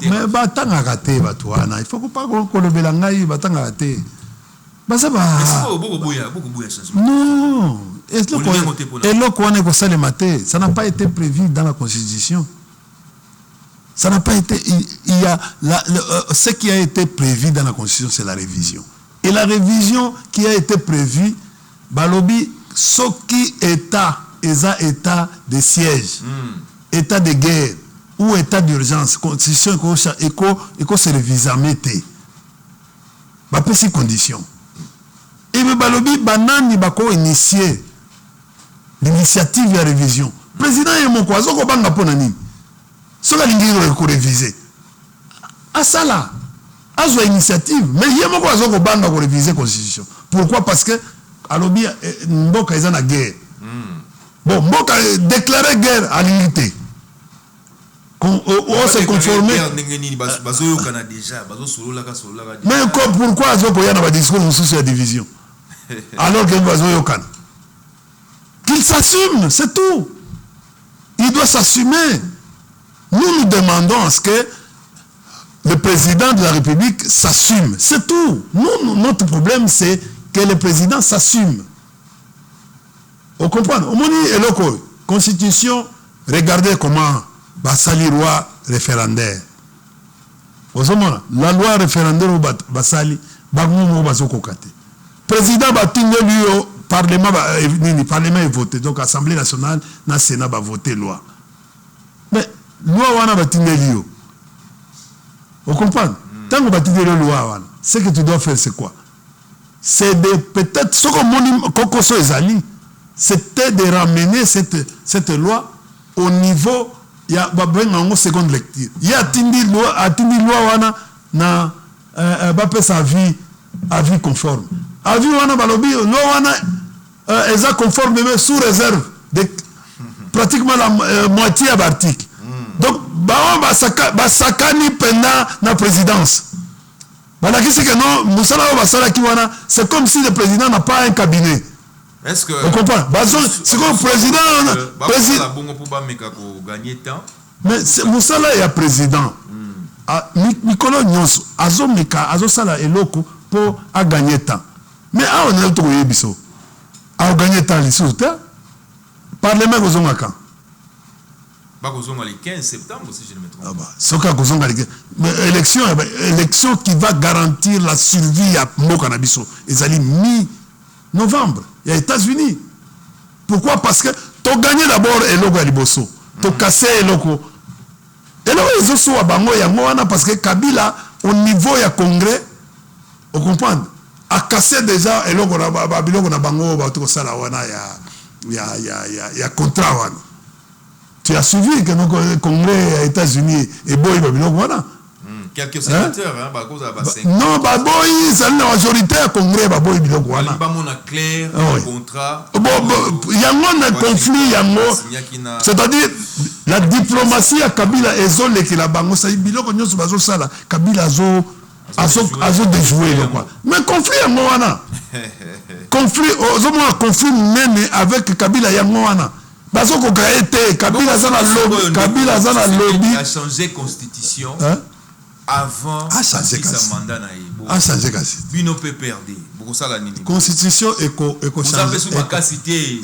Mais batanga raté batwana, il faut pas ko lobela ngai batanga raté. Non, ça n'a pas été prévu dans la Constitution. Ça n'a pas été. Il y a ce qui a été prévu dans la Constitution, c'est la révision. Et la révision qui a été prévue, Balobi, ce qui est état de siège, état de guerre ou état d'urgence, Constitution, éco se réviser à mettre. Pas ces conditions. Et le balobi banani bako initier l'initiative de révision. Président Yemoko azoko banga pona nini. Soka lingiro ko réviser. Asala azo initiative mais Yemoko azoko banga ko réviser constitution. Pourquoi? Parce que alobi mboka eza na guerre. Bon, mboka déclarer guerre à l'unité. On s'est conformé. Mais pourquoi azoko yana ba discours sur la division? Alors qu'il s'assume, c'est tout. Il doit s'assumer. Nous demandons à ce que le président de la République s'assume. C'est tout. Nous, notre problème, c'est que le président s'assume. On comprend. Au moni eloko constitution, regardez comment basali loi référendaire. La loi référendaire au basali bango bazoko kate. Président Batingo lui au parlement est voté donc Assemblée nationale na Sénat va voter loi. Mais loi wana Batingo lui. Vous comprenez? Tant que Batingo loi wana, ce que tu dois faire c'est quoi? C'est de peut-être ce que Kokoso ezali, c'était de ramener cette loi au niveau il y a une seconde lecture. Il y a tindi loi wana na ba sa vie conforme. Avis wana balobi loi wana eza conforme mais sous réserve de pratiquement la moitié à l'article. Donc ba sakani pendant la présidence. Voilà qui c'est que non musala ba sala ki wana c'est comme si le président n'a pas un cabinet. Est-ce que on comprend? C'est comme le président mais Moussala est président. Mikolo Nyonso, Azomeka, Azosala eloko pour gagner temps. Mais on a tout yebiso. A gagner temps les sous Parlement Gozonga quand? Gozonga le 15 septembre si je ne me trompe. Ah bah, Soka Gozonga le 15. Mais élection qui va garantir la survie à Mokanabiso. Ils allaient mi-novembre. Il y a les États-Unis. Pourquoi? Parce que tu gagné d'abord eloko ya liboso. Tu cassé eloko. Eloko ezoso wa bango yango wana parce que Kabila au niveau ya congrès, on comprend, a cassé déjà eloko na biloko na bango ba to sala wana ya contrat wana. Tu as suivi que le congrès aux États-Unis et boy biloko wana. Quelques sénateurs, hein, bah, cause à non, bah boy, c'est la majorité à congrès, bah boy, biloko wana. Pas mon clair, contrat. Bon, il y a un conflit, il y a c'est-à-dire la diplomatie à Kabila ezole qui la bango ça biloko nyonso bazo sala Kabila azo déjouer le quoi. Mais conflit yango wana. Conflit même avec Kabila yango wana. Bazo ko gaete Kabila zana lobby a changé constitution. Avant sa mandat na ebo a changé kasi bino peut perdre beaucoup ça la nini constitution éco changer vous avez cité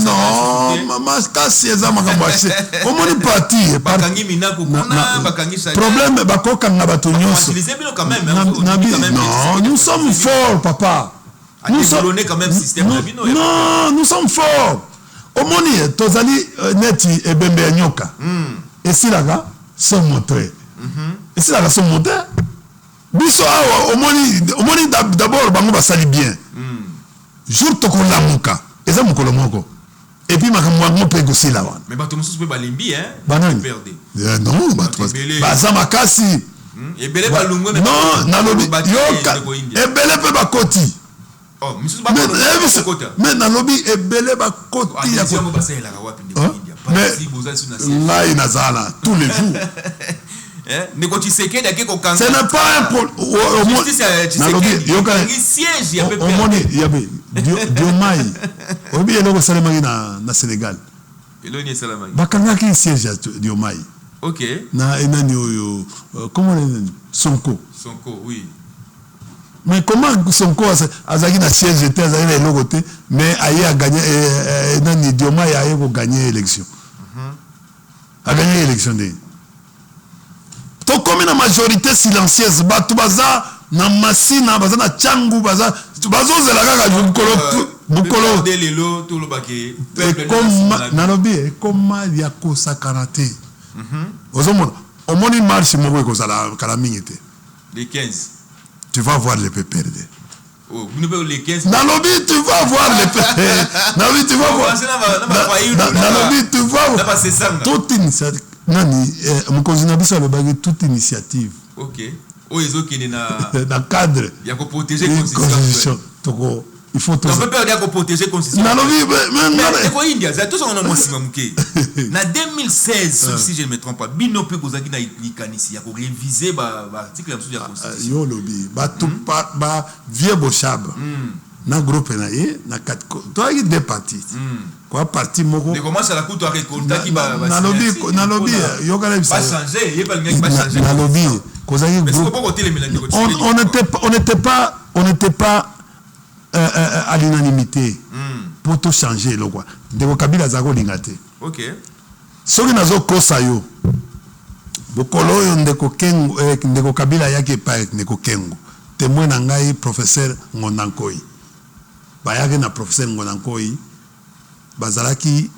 non maman kasi eza makambo ache omoni parti bakangi minako kuna bakangi ça problème bakoka na bato nyonso non nous sommes forts papa nous sommes quand même système non nous sommes forts omoni tozali neti ebembe ya nyoka esilaka son moteur et c'est la raison moderne. Biso awa omoni d'abord bango basali bien. Jour to ko lamuka, eza mukolo moko. Et puis makamwa pe gosi la wana. Mais bato mususu pe balimbi hein. Banani perdre. Non, bato baza makasi. Ebele balungwe mais non, nalobi yoka. Ebele pe bakoti. Oh, mususu ba ko kota. Mais nalobi ebele bakoti ya ko. Mais là il nazala tous les jours. Ce n'est pas un problème. Siège, Diomaye. Obi eloko salemaki na Sénégal. Bakangaki siège Diomaye. OK. Na enani oyo comment on Sonko. Sonko, oui. Mais comment Sonko azaki na siège était azaki na eloko te mais aye a gagné enani Diomaye aye ko gagner élection. A gagné élection de. To comme une majorité silencieuse bato baza na masina baza na changu baza zela kaka bukolo de lelo to lo bake comme nalobi comme ya ko sakanate ozomona omoni marche moko ko sala kala mingete les 15 tu vas voir les pépères. Oh, vous ne pouvez les 15 nalobi tu vas voir les pépères. Nalobi tu vas voir nalobi tu vas voir toute initiative nani mokonzi na biso alobaki toute initiative. OK. O ezokende na cadre ya ko protéger constitution toko il faut to. On peut perdre ko protéger constitution. Nalobi mais ko India za tous on a maximum muke. Na 2016 si je ne me trompe pas bino pe kozaki na likanisi ya ko réviser ba article ya ya constitution. Yo lobi ba tout ba vieux bochab. Na groupe na ye na quatre toi il deux parties. Quoi parti moko de commence à la cour to récolter qui ba nalobi yo kala pas changer il pas ngaki pas changer nalobi kozaki groupe on n'était pas à l'unanimité pour tout changer le quoi de Kabila zako lingate. OK soki nazo kosa yo bokolo yo ndeko kengo ndeko Kabila yake pa ndeko kengo témoin na ngai professeur Ngondankoi bayaki na professeur Ngondankoi bazalaki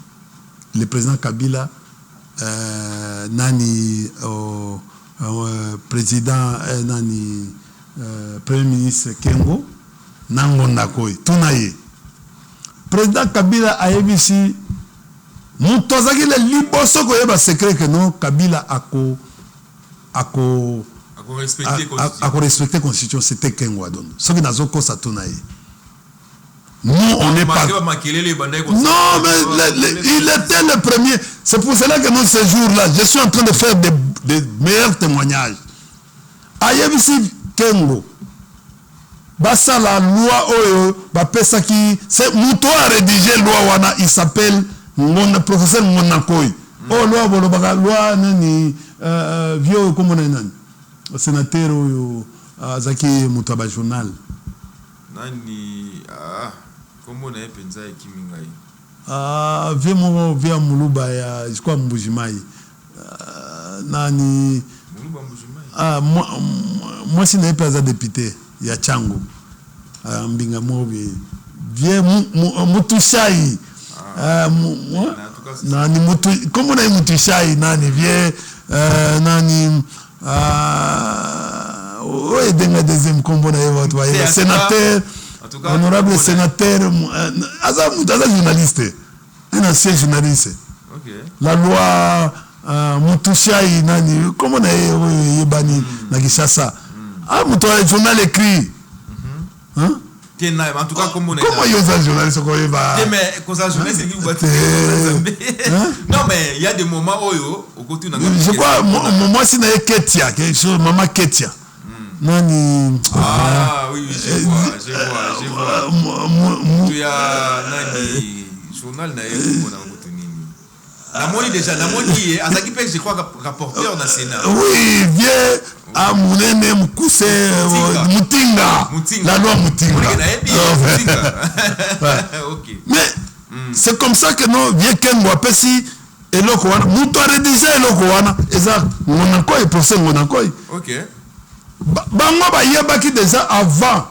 le président Kabila nani président nani premier ministre Kengo Ngondankoi tunaye président Kabila ayebisi mutozaki le liboso ko yeba secret que non Kabila ako respecter constitution c'était Kengo adon soki nazoko sa tunaye. Nous, on n'est pas. Non, mais il était le premier. C'est pour cela que nous, ce jour-là, je suis en train de faire des meilleurs témoignages. Ayebisi Kengo. Basa la loi Oyo, Bapesaki. C'est Mouto a rédigé la loi Wana, il s'appelle professeur Ngondankoi. Oh, loi nani, vieux, comment on est, sénateur Oyo, Zaki Moutaba journal. Nani, comment on est pensa et Kimingai? Via Muluba ya je crois Mbujimai. Nani Muluba Mbujimai. Moi si n'est pas un député, il y a Chango. Mbinga Mobi. Vieux Mutushai. nani mutu comme on a mutu shai nani vie nani ouais denga deuxième combo na yewa toi sénateur honorable sénateur aza journaliste un ancien journaliste. La loi mutushai nani comment na yebani na Kinshasa mutu journal écrit hein. En tout cas, comment il y a un journaliste qui va. Mais quand ça journaliste, c'est qui va. Non, mais il y a des moments où au côté je crois moi c'est na Ketia quelque chose maman Ketia. Nani. Ah oui, je vois. Tu as nani journal na yeko na côté nini. La moni déjà, la moni Azaki Pek je crois rapporteur na Sénat. Oui, vieux à Mounene Mkouse Mutinga. La loi Mutinga. Ok. Mais c'est comme ça que nous, vieux Ken Wapesi, et l'Okoana, nous t'as rédigé l'Okoana, et ça, on a quoi, et pour ça, on a quoi. Ok. Bango ba yebaki déjà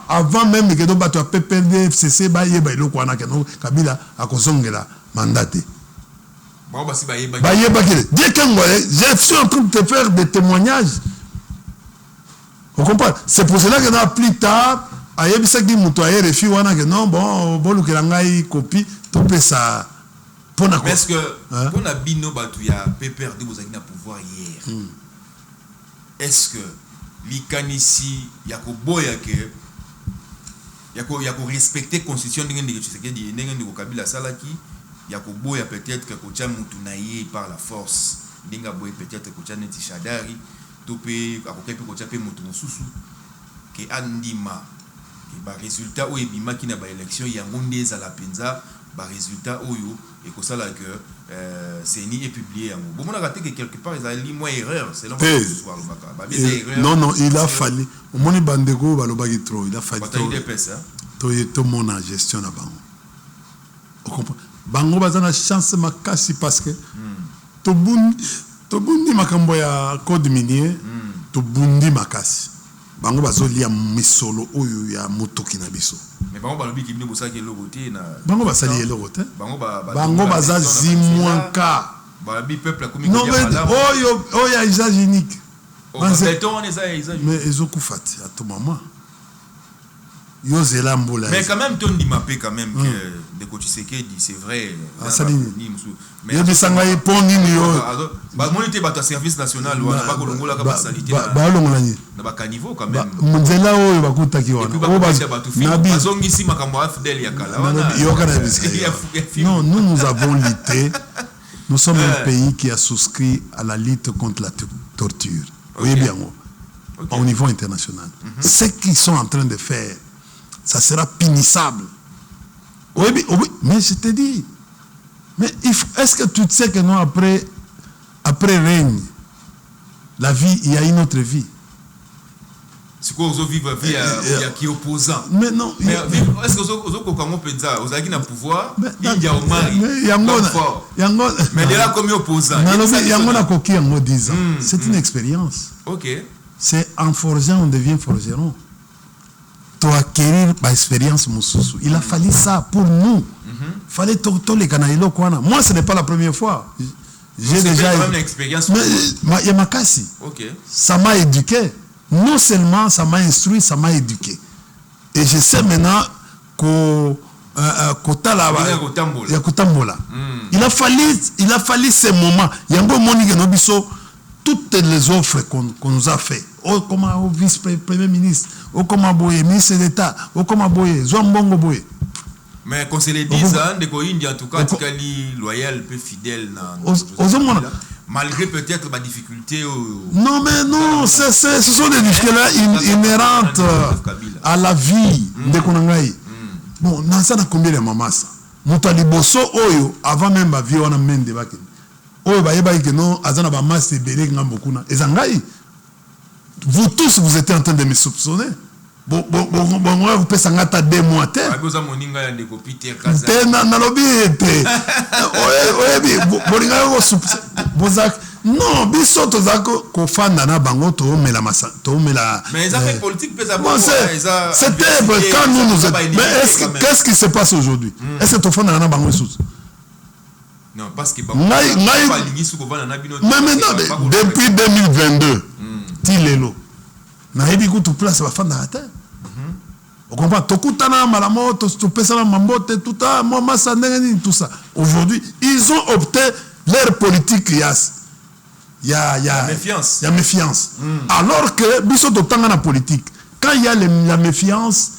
avant même que nous battons PPRD, FCC, ba yeba l'Okoana, que nous, Kabila, à Kosongela, mandaté. Ba yebaki. Vieux Ken Wapesi, je suis en train de te faire des témoignages. On comprend. C'est pour cela que nous, plus tard, à Yebisaki Moutouaye, les filles, on a que non, bon, que copie, topé ça. Mais est-ce que, pour la bino, il y a PPRD, vous avez un pouvoir hier. Est-ce que, l'ikanisi, il y a respecter la constitution de Kabila Salaki, il y a peut-être que Kocha Moutounaye par la force, peut-être que Kocha Neti Shadari, topé akokepi kochape moto mususu ke andima ke ba résultat oyo ebima ki na ba élection yango ndeza la penza ba résultat oyo et que ça là que CENI est publié yango bon on a raté que quelque part ils a li moins erreur c'est non il a fallu au moni bandego balobaki trop il a fallu to mona gestion na bango on comprend bango bazana chance makasi parce que to bundi makambo ya code minier to bundi makasi bango bazolia misolo oyo ya motoki na biso mais bango balobi ki bino bosaki eloko te na bango basali eloko te bango bazazi mwanka balobi peuple a commis oyo ya usage unique mais ezokufa te à tout moment Yozela Mbola. Mais quand même, tu dis mappé quand même que de Kotiseke dit c'est vrai. Mais il y a pont nini yo. Bah moi était bata service national ou na ba kolongola ka basalite na. Ba longolani. Na ba caniveau quand même. Munzela oyo bakutaki wana. O ba bazongi si makambo afdel ya kala wana. Yo kana bisika. Non, nous avons lutté. Nous sommes un pays qui a souscrit à la lutte contre la torture. Oui bien au niveau international. Ce qu'ils sont en train de faire, ça sera punissable. Oui, mais je te dis, mais est-ce que tu sais que nous, après règne, la vie, il y a une autre vie. C'est quoi, vous vivez vie qui est opposant. Mais non. Mais est-ce que vous pensez, vous avez un pouvoir, il y a au mari, mais il y a comme opposant. C'est une expérience. Ok. C'est en forgeant, on devient forgeron. Pour acquérir l'expérience, il a fallu ça pour nous. Il fallait tout les canaux. Moi, ce n'est pas la première fois. J'ai déjà une expérience. Mais il y a ma casse. Ça m'a éduqué. Non seulement ça m'a instruit, ça m'a éduqué. Et je sais maintenant qu'il il a fallu ces moments. Il y a un bon moment toutes les offres qu'on nous a fait. Oh, comme au vice-premier ministre, oh, comme à Boye, ministre d'État, oh, comme à Boye, Zouambongo Boye. Mais qu'on se les dise, de Koindi, en tout cas, Tikali, loyal, peu fidèle, malgré peut-être ma difficulté. Non, mais non, ce sont des difficultés inhérentes à la vie de Konangaï. Bon, dans ça, on a combien de mamans? Moutali Bosso, Oyo, avant même ma vie, on a même débattu. Oyo, que non, Azana Bamas, c'est Belé, Ngambokuna. Et Zangaï. Vous tous, vous étiez en train de me soupçonner. Bon, vous pouvez s'en gâter 2 mois. Non, biso mais ils ont fait politique, c'était quand nous nous. Mais qu'est-ce qui se passe aujourd'hui? Est-ce que tu fais un bango sous? Non, parce que mais maintenant depuis 2022 tilelo nayebi kutu place bafanda ata on comprend tokutana malamo to pesana mambote tout ça moi massa ndenge tout ça aujourd'hui ils ont opté leur politique il y a méfiance alors que biso totanga na politique quand il y a la méfiance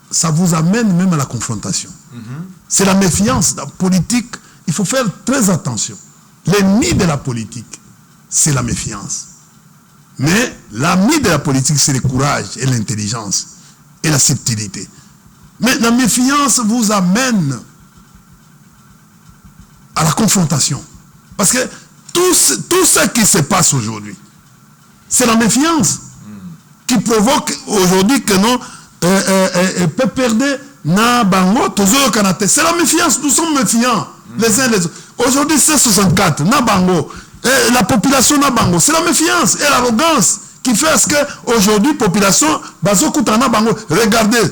ça vous amène même à la confrontation c'est la méfiance la politique il faut faire très attention l'ennemi de la politique c'est la méfiance mais l'ami de la politique c'est le courage et l'intelligence et la subtilité. Mais la méfiance vous amène à la confrontation. Parce que tout ce qui se passe aujourd'hui, c'est la méfiance qui provoque aujourd'hui que nous peut perdre na bango toujours canate. C'est la méfiance, nous sommes méfiants les uns les autres. Aujourd'hui c'est 64 na bango la population na bango, c'est la méfiance et l'arrogance qui fait ce que aujourd'hui population bazokutana bango. Regardez,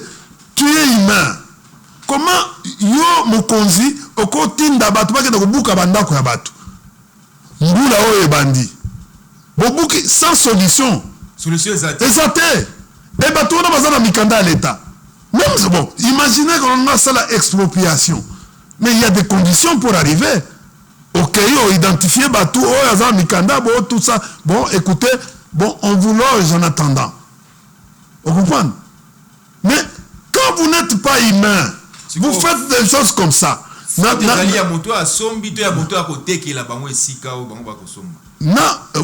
tu es humain. Comment yo mokonzi okotinda batu bakenda kobuka bandako ya batu mbula oyo bandi bobuki sans solution exacte et batu na bazana mikanda à l'état même bon imaginez qu'on a ça la expropriation mais il y a des conditions pour arriver ok yo identifier batu oyo azana mikanda bon tout ça bon écoutez. Bon, on vous loge en attendant. Vous comprenez? Mais quand vous n'êtes pas humain, vous faites des choses comme ça.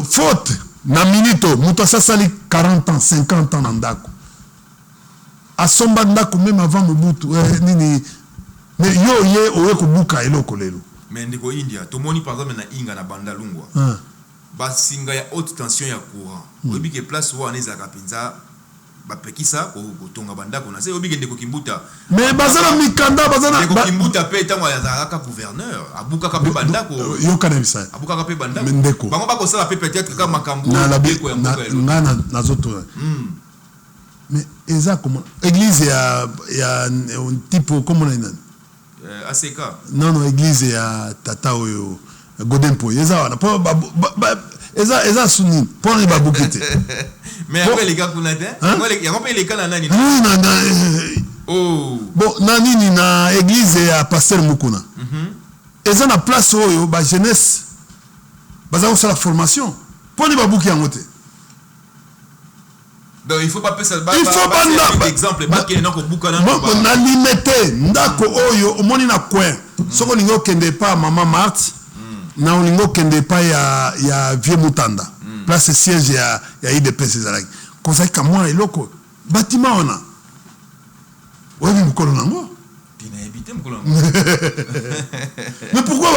Faute, na minito, muto sali 40 ans, 50 ans nandako. Asomba ndako même avant Mobutu, nini, mais yo ye owe kubuka eloko lelo. Mais ndiko India, tomoni par exemple na Inga na Banda Lungwa. Basinga ya haute tension ya courant obi ke place wo aneza kapinza bapekisa ko tonga bandako na se obi ke ndeko kimbuta mais bazana mikanda bazana ndeko kimbuta pe tango ya zaka gouverneur abuka ka pe bandako yo kana bisa abuka ka pe bandako bango bako sala pe peut-être ka makambo ndeko ya mboka elo ngana nazoto mais eza comment église ya un type comment on ACK non église ya tata oyo Godempo, eza suni pour les babukite. Mais après les gars qu'on a dit, il y a combien les gars nani? Oh. Bon, nani ni na église à pasteur Mukuna. Eza na place oyo ba jeunesse baza ko la formation. Pour les babuki yangote. Donc il faut pas passer il faut pas exemple pas qu'il n'ako buka na. On a limité ndako oyo omoni na coin. Soko ningo kende pa maman Marthe. Na olingo kende pa ya vieux Mutanda place siège ya IDPS ezalaki kozaki kamwa eloko bâtiment ona oyebi mokolo nango tina habité mokolo nango mais pourquoi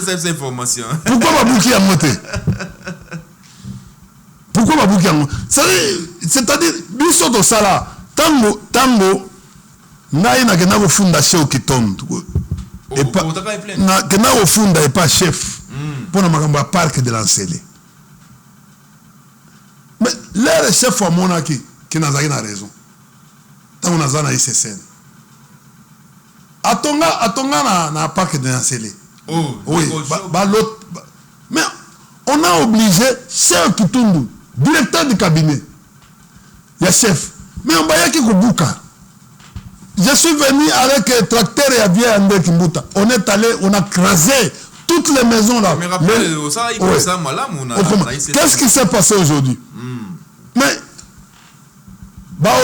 cette information pourquoi babuki yango te pourquoi babuki yango c'est-à-dire biso tosala tango ngai nakenda kofunda cheo Kitondo kena ofunda et pas chef pour na makambo parc de l'Ancélé mais le chef wa monaki qui nazaki na raison tango nazana ICCN atonga na parc de l'Ancélé oui l'autre mais on a obligé chef Kitundu directeur du cabinet ya chef mais on bayaki kubuka. Je suis venu avec un tracteur et un vieux André Kimbuta. On est allé, on a crasé toutes les maisons là. Mais rappelez, ça, il faut ça, qu'est-ce qui s'est passé aujourd'hui? Mais,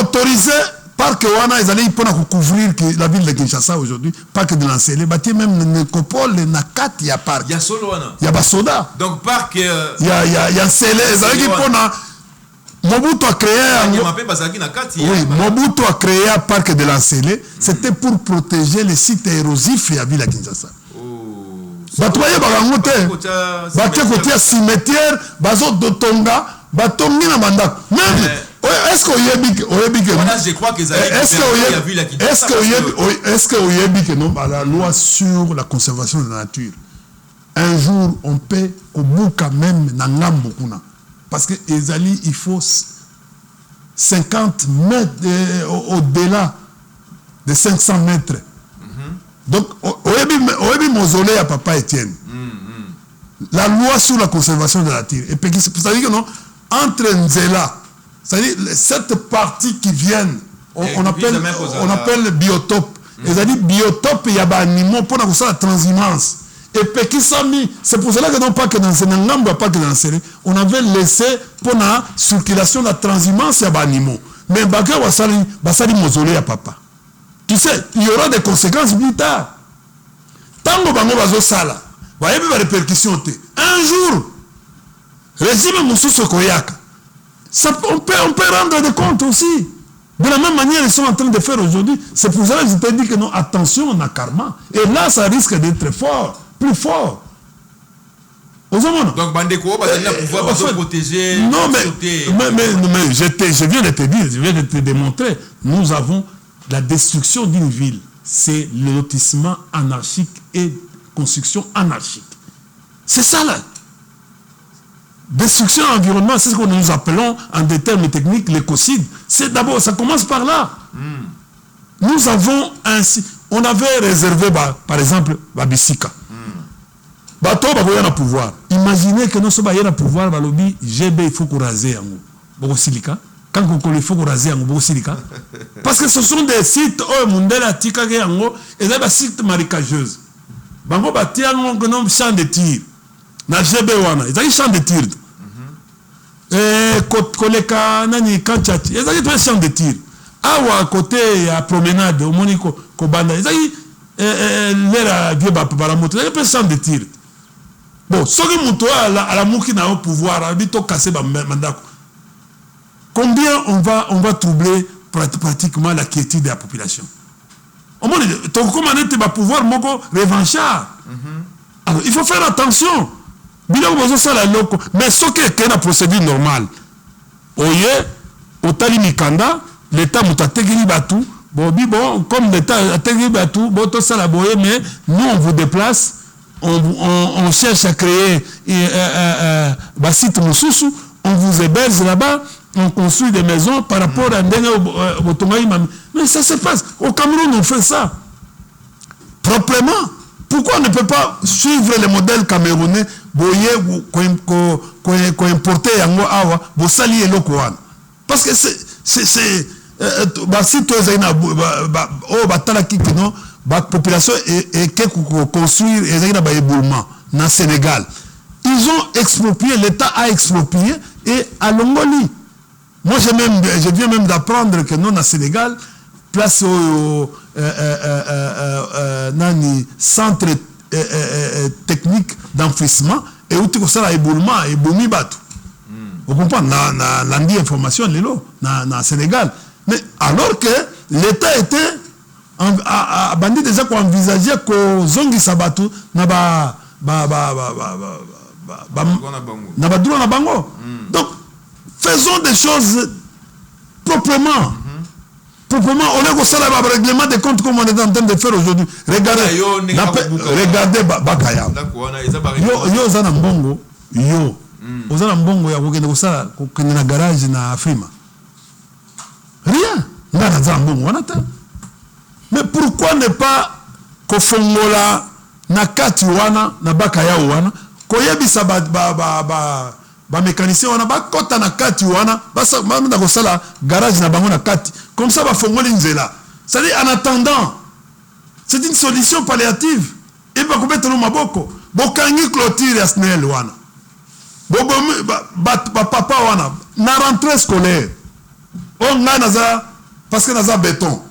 autorisé, parc Wana, ils allaient pour couvrir la ville de Kinshasa aujourd'hui, parc de l'Ancélé, même le Nécopole, le Nakat, il y a parc. Il y a solo Wana. Il y a Basoda. Donc, parc. Il y a Ancélé, ils allaient pour Mobutu a créé Mobutu a créé un parc de l'Ancélé, c'était pour protéger les sites érosifs à Ville à Kinshasa. Batoye barangote, baké côté cimetière, bazo dotonga, batongi na mandak. Même est-ce que je crois que est-ce que oyebi que non la loi sur la conservation de la nature. Un jour on peut kobuka même na ngambo kuna. Parce que Ezali, il faut 50 mètres au-delà de 500 mètres Donc, oyebi mausolée à Papa Étienne. La loi sur la conservation de la nature. Et puis, c'est-à-dire que non, entre Nzela, c'est-à-dire cette partie qui viennent, on appelle biotope. C'est-à-dire biotope, il y a des animaux pour la transhumance. Et Pekisami, c'est pour cela que non pas que dans ce n'engamba pas que dans ce on avait laissé pour la circulation de la transhumance, il y a des animaux. Mais Baka Basali mausolée à Papa. Tu sais, il y aura des conséquences plus tard. Tant que Bango Bazo Sala, il y a des répercussions. Un jour, régime Moussou Koyaka, on peut rendre des comptes aussi. De la même manière, ils sont en train de faire aujourd'hui. C'est pour ça que je t'ai dit que non, attention, on a karma. Et là, ça risque d'être fort, plus fort. Donc, Bandeko, pouvoir protéger. Non, mais je viens de te dire, je viens de te démontrer. Nous avons la destruction d'une ville. C'est le lotissement anarchique et construction anarchique. C'est ça là. Destruction environnement, c'est ce que nous appelons en des termes techniques l'écocide. C'est d'abord, ça commence par là. Nous avons ainsi, on avait réservé, par exemple, Babissika. Bato bakoya na pouvoir. Imaginez que nous sommes à pouvoir, balobi GB il faut qu'on rase yango. Boko silika. Quand on il faut qu'on rase yango, boko silika. Parce que ce sont des sites oh mundela tika yango et des sites marécageuses. Bango bati yango que non champ de tir. Na GB wana, ils ont champ de tir. Koleka nani kanchati, ils ont champ de tir. Awa côté à promenade au Monico Kobanda, ils ont l'air vieux baramoto, ils ont champ de tir. Bon, ce qui est à la mouki n'a pas pouvoir, habito casser mandako. Combien on va troubler pratiquement la quiétude de la population. Au moins, ton commandant va pouvoir moko revanchard. Alors, il faut faire attention. Mais ce qui est une procédure normale. Oye, au Tali Mikanda, l'État m'a tegli batou. Bon, comme l'État a tegli batou, bon, tout ça la boye, mais nous on vous déplace. On cherche à créer un site Moussoussou, on vous héberge là-bas, on construit des maisons par rapport à mais ça se passe. Au Cameroun, on fait ça. Proprement. Pourquoi on ne peut pas suivre les modèles camerounais qu'on importait Yango Awa, pour salier le Kouan? Parce que c'est si tu es la population est construire dans le Sénégal. Ils ont exproprié, l'État a exproprié et à Longoli. Moi, je viens même d'apprendre que non, au Sénégal, place au centre technique d'enfouissement et où tu as ça éboulement et boumi batou. Vous comprenez? L'andi information dans Sénégal. Mais alors que l'État était bandi déjà qu'on envisageait que zongi sabatu na ba droit na bango. Donc faisons des choses proprement. Proprement, on est au salaire de règlement des comptes comme on est en train de faire aujourd'hui. Regardez Bakaya. Yo zana mbongo yo. Ozana mbongo ya kokende kosala kokende na garage na Afrima. Rien. Ngana za mbongo wana ta. Mais pourquoi ne pas kofongola na kati wana na Bakaya wana koyebisa ba mécanicien wana ba kota na kati wana basa manda kosala garage na bango na kati comme ça ba fongoli nzela. C'est-à-dire en attendant, c'est une solution palliative. Et ba kobeto no maboko bokangi clôture ya SNEL wana. Papa wana na rentrée scolaire. On naza parce que naza béton.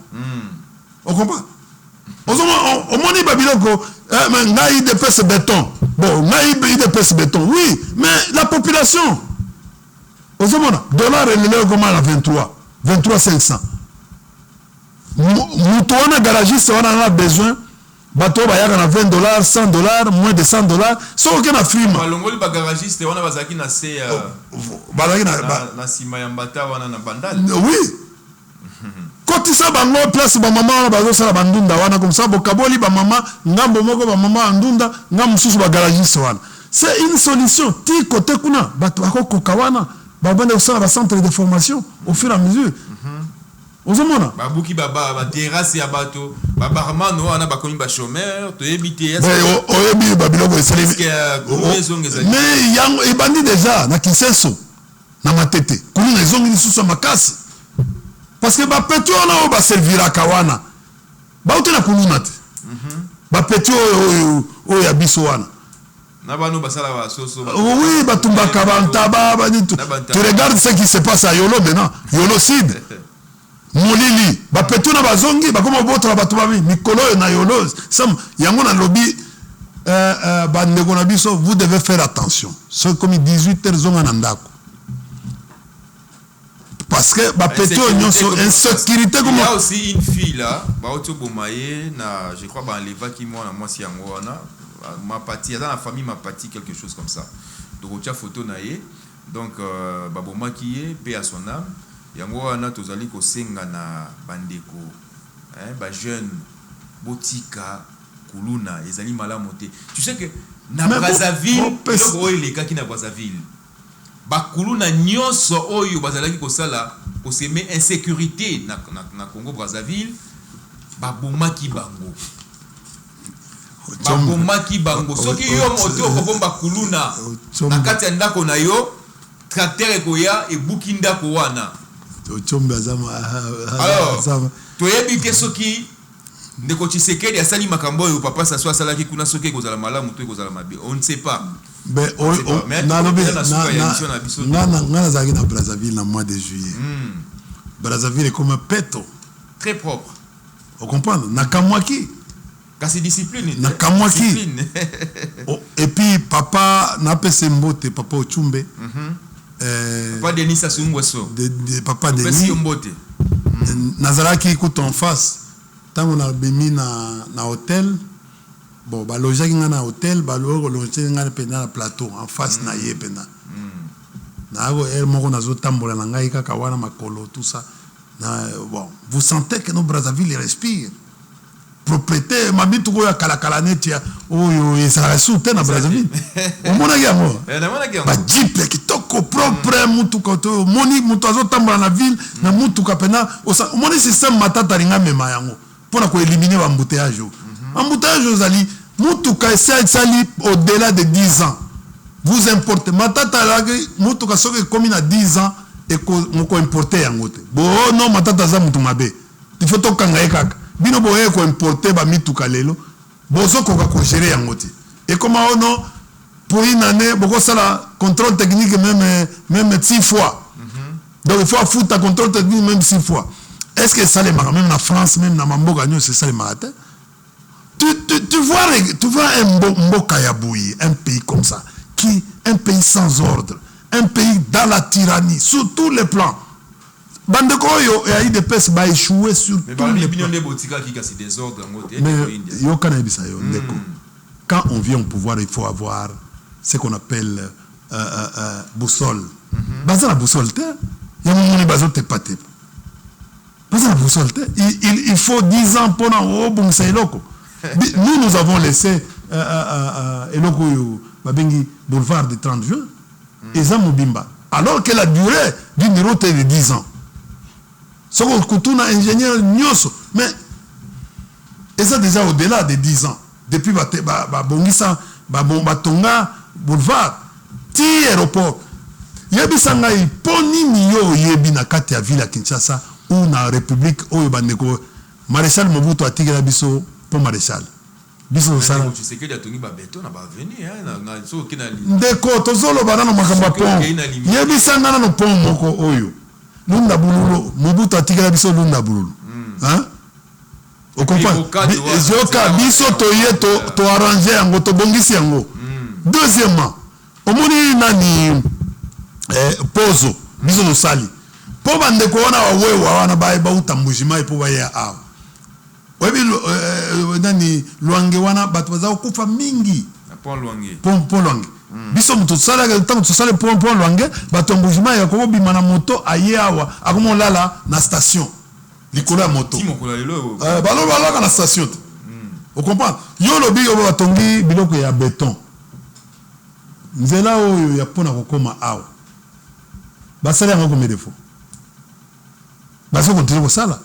On comprend? On moni babiloko ngai de pèse béton. Bon, ngai de pèse béton. Oui, mais la population. Ozomona dollar et le comment à 23 500. Moutoana garagiste on a besoin bateau bayaka na $20, $100, moins de $100. So aucun afrime. Balongoli ba garagiste on a bazaki na se bazaki na sima ya mbata wana na bandal. Oui. Quand tu sais bango place ba maman bazo sala bandunda wana comme ça bokaboli ba maman ngambo moko ba maman andunda ngam mususu ba garagiste wana. C'est une solution. Ti côté kuna bato akoko kawana ba bande au centre de formation au fur et à mesure. ozomona babuki ba terrasse ya bato ba barman wana ba komi ba chômeur to ebité oyebi babiloko esali mais yango ebandi déjà na Kinshasa na Matete kuluna ezongi lisusu makasi parce que bapeti wana oyo baserviraka wana bauti na kuluna te bapeti oyo ya biso wana na bano basala ba soso oui batumbaka bantaba tu regardes ce qui se passe à Yolo maintenant Yolo Sud molili bapeti na bazongi bakoma botola bato babi mikolo na Yolo sam yango na lobby bandeko na biso vous devez faire attention c'est comme 18h zonga na ndako parce que bapeti nyonso insécurité comme il y a aussi une fille là ba oto bomaye na je crois ba enleva ki moi na mwasi yango wana ma partie dans la famille ma partie quelque chose comme ça donc tu as photo naie donc baboma qui est paix à son âme yango wana tozali ko senga na bandeko hein ba jeune botika kuluna ezali malamu te tu sais que na Brazzaville oyo les gars qui na Brazzaville ba kuluna nyonso oyo bazalaki ko sala ko semer insécurité na Congo Brazzaville baboma ki bango babomaki bango soki yo moto okobomba kuluna na kati ya ndako na yo tracteur ekoya ebuki ndako wana ochombe azama toyebi te soki ndeko Tshisekedi asali makambo oyo papa Sassou asalaki kuna soki ekozala malamu to ekozala mabe on ne sait pas ngana nazalaki na Brazzaville na mois de juillet Brazzaville est comme un peto très propre on comprend na kamwaki kasi discipline na kamwaki et puis papa na pese mbote papa Ochumbe papa Denis Sassou Nguesso papa Denis mbote nazalaki kuto en face tango na bemi na hôtel bon ba lojaki nga na hôtel ba lojaki nga na pena na plateau en face na ye pena na go el moko nazo tambola na ngai kaka wana makolo tout ça bon vous sentez que nos Brazzaville respire propriété mabitu ko ya kala netia oyo esala soute na Brazzaville omona yango ba jeep kitoko propre mutuka to moni mutu azotambola na ville na mutuka pena omoni système matata ringa mema yango pona ko éliminer ba embouteillage embouteillage ozali mutuka esali au-delà de 10 ans vous importez matata la mutuka soki komi na 10 ans et ko importer yango te bo non matata za mutu mabe il faut to kanga ekaka bino boye ko importer ba mituka lelo bozo ko ka gérer yango te et comment ono pour une année boko sala contrôle technique même 6 fois donc il faut foutre contrôle technique même 6 fois est-ce que ça les marque même en France même dans mamboka nyo c'est ça les marque tu vois un mboka ya bouilli un pays comme ça qui un pays sans ordre un pays dans la tyrannie sur tous les plans bandeko yo ya IDPS ba échouer sur tous les plans mais yo kana bisa yo ndeko quand on vient au pouvoir il faut avoir ce qu'on appelle boussole baza la boussole te ya moni bazo te paté baza la boussole te il faut 10 ans pour na bongisa eloko nous avons laissé eloko yo babengi boulevard du 30 juin eza mobimba alors que la durée d'une route est de 10 ans ce qu'on kutuna ingénieur nyoso mais eza déjà au-delà de 10 ans depuis bongisa batonga boulevard ti aéroport yebisa ngai poni niyo yebi na kati ya ville ya Kinshasa ou na république oyo bandeko maréchal Mobutu atikela biso po maréchal biso sala ndeko tozoloba nano makambo ya pont yebisa ngana no pont moko oyo lunda bululu Mobutu atikela biso lunda bululu hein au comprendre zoka biso toye to arranger yango to bongisi yango deuxièmement omoni nani pozo biso no sali po bandeko wana wawewa wana ba utambujima po ba ya awa webi nani Lwange wana bato baza kufa mingi pont Lwange biso mutu sala ka tango sala pont Lwange bato mbujima ya ko bima na moto ayewa akomo lala na station likolo ya moto balo na station on comprend yo lobi yo batongi biloko ya béton nzela oyo ya pona kokoma awa basala yango comme défaut baso continuer kosala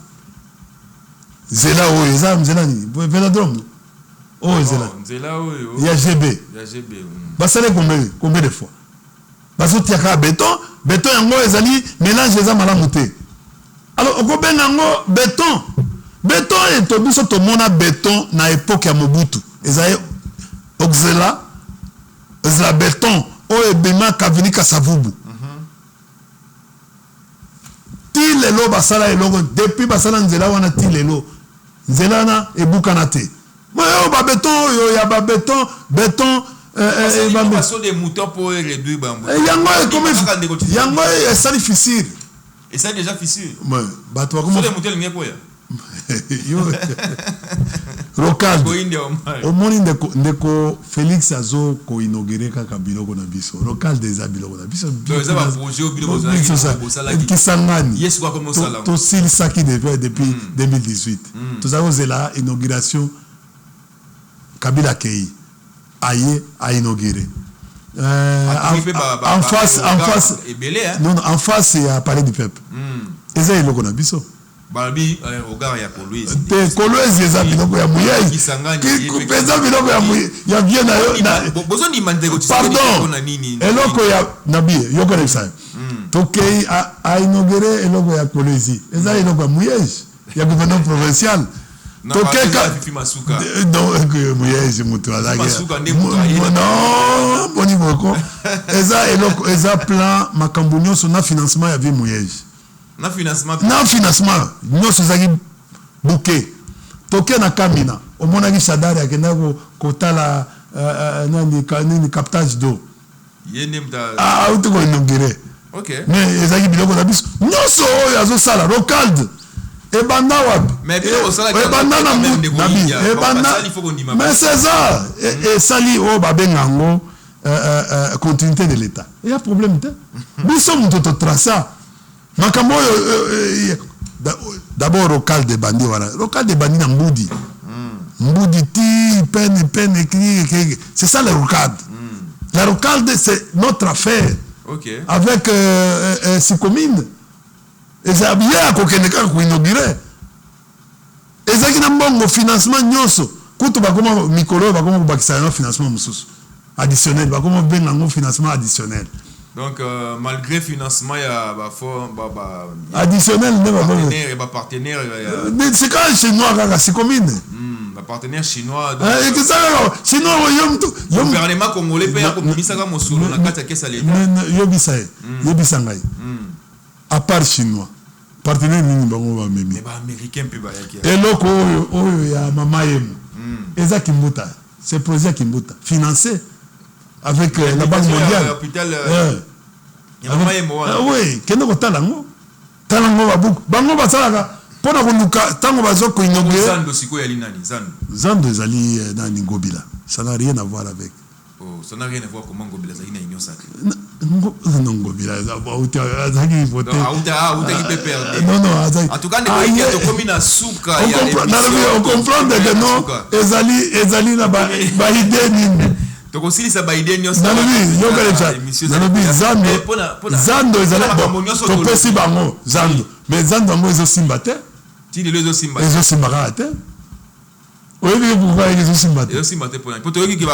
nzela oyo eza nzela nini vélodrome oyo nzela oyo ya GB basala combien de fois baso tiaka béton yango ezali mélange eza malamu te alors okobenga yango béton et biso tomona béton na époque ya Mobutu ezali oxela béton oyo ebima kavini kasavubu ti lelo basala eloko depuis basala nzela wana ti lelo nzela na ebukana te oyo babéton oyo ya babéton baso des moutons pour réduire bambo yango esali fissure esali déjà fissure bato bakomo des moutons lingi koya Rocalde omoni ndeko Félix azo ko inaugurer kaka biloko na biso Rocalde eza biloko na biso eza ba projet biloko za kisangani yes quoi comme ça là to sil saki depuis 2018 tozako zela inauguration Kabila Kei aye a inauguré en face il y a palais du peuple eza eloko na biso Balbi regard ya Kolwezi te Kolwezi eza biloko ya muyai peza biloko ya bien na yo bozo ni mandeko pardon na nini eloko ya nabi yoko na ça tokei a inauguré eloko ya Kolwezi eza eloko ya muyai ya gouvernement provincial tokeka donc muyai mutu azaki non boni boko eza eloko eza plan makambo nyonso na financement ya vie muyai na financement nyonso ezaki bouquet toke na Kamina omonaki Shadari akenda kotala nini captage d'eau auti koinaugure mais ezaki biloko na biso nyonso oyo azosala Rocalde ebanda wapi ebanda na mais c'est ça esali oyo babenga yango continuité de l'état eya problème te biso moto totrasa makambo d'abord Rocalde bandi wana Rocalde bandi na mbudi ti peine c'est ça le Rocalde la Rocalde c'est notre affaire avec Sikomine eza bien kokende kaka koinaugurer ezaki na mbongo financement nyonso kutu bakoma mikolo bakoma kobakisa yango financement mosusu additionnel bakoma benga yango financement additionnel. Donc malgré financement il y a additionnel partenaire c'est quand chinois kaka c'est commune partenaire chinois chinois yo gouvernement congolais pe akomisa ka mosolo na kati ya kesa leta yebisa ngai à part chinois partenaire nini bango ba memi ba américain pe ba yaki eloko oyo ya mama yemu eza Kimbuta c'est projet Kimbuta financé avec la Banque mondiale. Oui, kende ko talango babuku bango basalaka pona konuka tango bazo ko inaugurer Zando siko ya linani Zando ezali na Ngobila ça n'a rien à voir avec ça n'a rien à voir comment Ngobila zali na union sacrée Ngobila azaki voter qui peut perdre non en tout cas il y a to komina suka on comprend que non ezali na ba idée nini tokosilisa baide nyonso Zando ezali topesi bango Zando mais Zando yango ezosimba te ezosimba kaka te oyebi pourquoi ezosimba te ezosimba te mpona po toyoki ke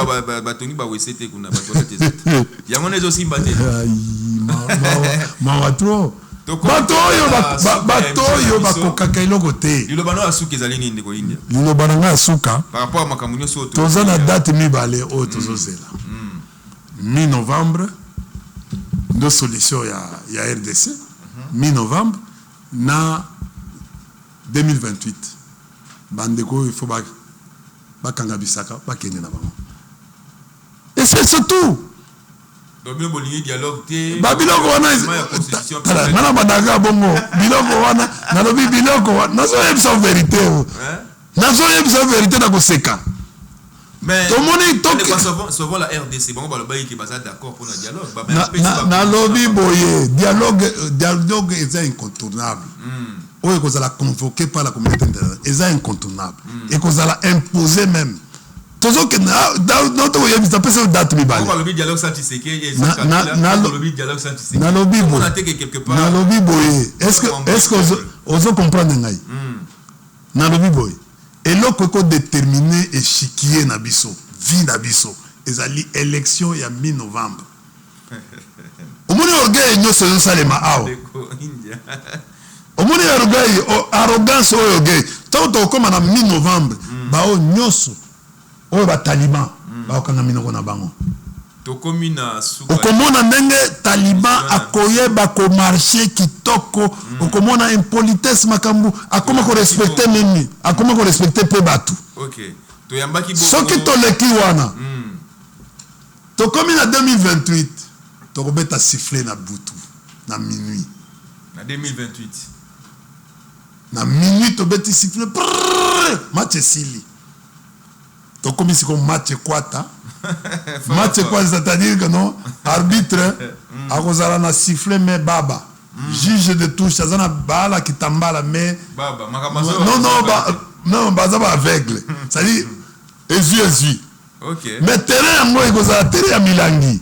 batongi bawese te kuna bato yango na ezosimba te mawa tro bato oyo bakokaka eloko te liloba no asuka ezali nini ndeko India liloba na ngai asuka par rapport à makambo nyonso toza na date mibale oyo tozozela mi-novembre ndo solution ya RDC mi-novembre na 2028 bandeko oyo il faut bakanga bisaka bakende na bango et c'est surtout babiloko wana ngana bandaka bongo biloko wana nalobi biloko wana nazoyebisa verité na koseka mais souvent la RDC bango balobai ki baza d'accord pour le dialogue nalobi boye dialogue est incontournable oyo kozala convoqué par la communauté internationale est incontournable et kozala imposé même tozo ke notre oyebisa pesa date mibale nalobi dialogue sans Tshisekedi nalobi dialogue sans Tshisekedi nalobi boye est-ce que ozo comprendre ngai na lobi boy eloko ko déterminer échiquier na biso vie na biso ezali élection ya mi-novembre omoni orgueil nyonso ezosalema awa omoni orgueil arrogance oyo orgueil ntango tokokóma na mi-novembre bao nyonso oyo bataliban baokanga minoko na bango okomona ndenge taliban akoyeba komarche kitoko okomona impolitesse makambo akoma korespecte memi akoma korespecte mpe bato soki toleki wana tokomi na 2028 tokobeta sifflet na butu na minuit na 2028 na minuit tobeti sifflet match esili tokomi siko match ekwata match quoi, c'est-à-dire que non, arbitre, à cause na sifflet mais baba, juge de touche, ça na bala qui tambala mais baba, non, bazaba aveugle, c'est-à-dire esui. Ok. Mais terrain moi il cause terrain à Milangi,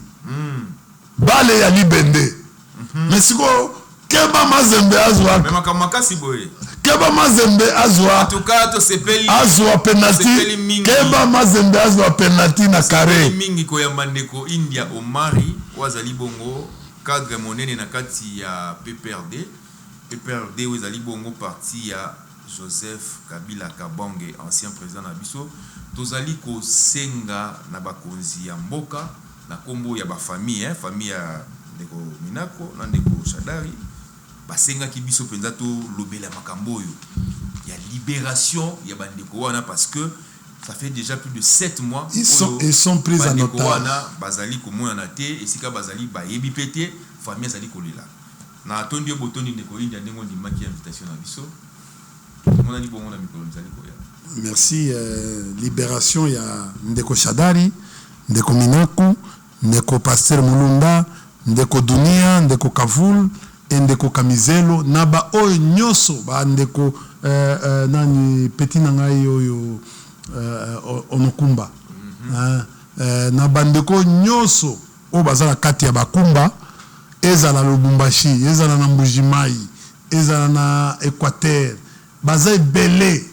bale ya libende, mais siko keba mazembe azwa, mais makamaka boye. Keba mazembe azwa. En tout cas, to sepeli. Azwa penalty. Keba mazembe azwa penalty na carré. Mingi ko ya mandeko India Omari wazali bongo cadre monene na kati ya PPRD. PPRD wazali bongo parti ya Joseph Kabila Kabange, ancien président na biso. Tozali ko senga na bakonzi ya mboka na kombo ya ba famille, famille ya ndeko Minako na ndeko Shadari. Basenga ki biso penza to lobela makambo yo ya libération ya bandeko wana parce que ça fait déjà plus de 7 mois ils sont pris en otage wana bazali ko mona te esika bazali ba yebi pété famille azali kolela na tondi botoni ndeko India ndengo ndi maki invitation na biso mona ni bongo na mikolo mzali ko ya merci libération ya ndeko Shadari ndeko Minaku ndeko Pasteur Mulunda ndeko Dunia ndeko Kavul ndeko Kamizelo naba oyo nyoso ba ndeko nani petit nangai oyo onokumba na bandeko nyoso o bazala kati ya bakumba ezala Lubumbashi ezala na Mbujimai ezala na Équateur baza belé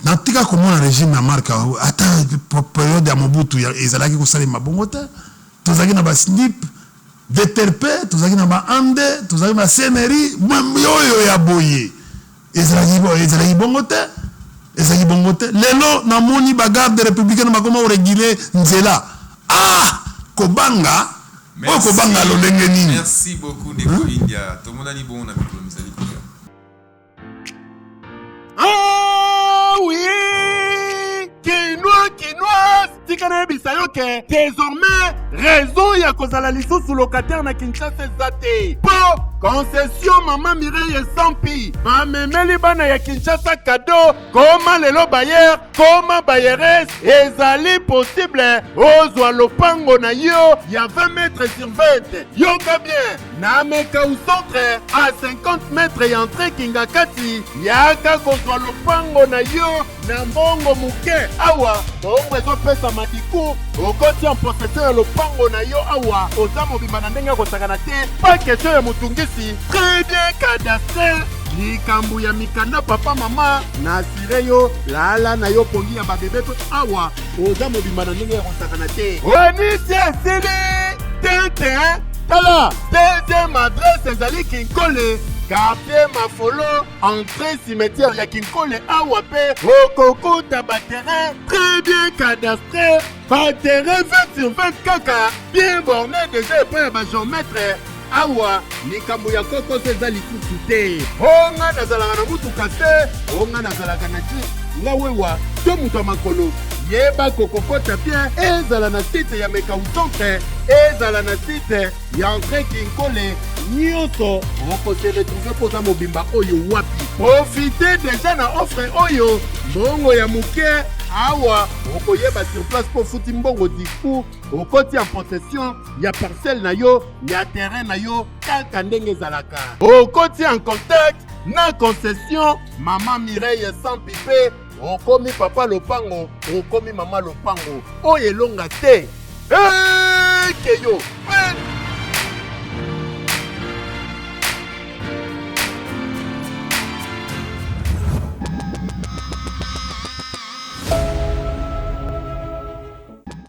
natika komona régime na marka ata période ya Mobutu ezala ki kosalema bongo te tozaki na ba snip DTRP, tozaki na ba ande, tozaki na CNRI, yoyo ya boye. Ezalaki bongo te. Ezalaki bongo te. Lelo na moni ba garde républicaine bakoma réguler nzela. Ah, kobanga. O kobanga lolenge nini. Merci beaucoup Ndeko India. Tout le monde a dit bon on a mis le misali koya. Ah oui! Kinois, tikana bisayoke. Désormais, raison ya kozala lisusu locataire na Kinshasa zate. Po concession Maman Mireille Sampi. Bamemeli bana ya Kinshasa cadeau. Comment lelo bayer, comment bayeres ezali possible. Ozwa lopango na yo ya 20 mètres sur 20. Yoka bien. Na meka au centre à 50 mètres et entrée Kingakati. Yaka kozwa lopango na yo na mbongo muke. Awa, bongo ezopesa madiku. Okoti en possession ya lopango na yo awa. Oza mobimba na ndenge kosakana te. Pas question ya mutungisi. Très bien cadastré. Likambu ya mikanda papa mama na sire yo lala na yo pongi ya babebe to awa. Oza mobimba na ndenge kosakana te. Oni tiasili. Tete. Tala. Deuxième adresse ezali Kinkole. Quartier Mafolo, entrée cimetière ya Kinkole awape, okokuta terrain très bien cadastré, terrain 20 sur 20 kaka, bien borné déjà pour un géomètre. Awa, likambo ya koko seza lisusu te. Onga nazalaka na mutuka te, onga nazalaka na ti, nga wewa, to mutu makolo. Yeba kokokota bien, ezala na site ya meka utonte, ezala na site ya entrée Kinkole, nyonso oko se retrouver poza mobimba oyo wapi. Profitez déjà na offre oyo, mbongo ya muke, awa, oko yeba sur place pour futi mbongo diku, okoti en possession, ya parcelle na yo, ya terrain na yo, kaka ndenge zalaka. Okoti en contact, na concession, Maman Mireille Sampipe, okomi papa lopango, okomi mama lopango, oye longa te. Keyo,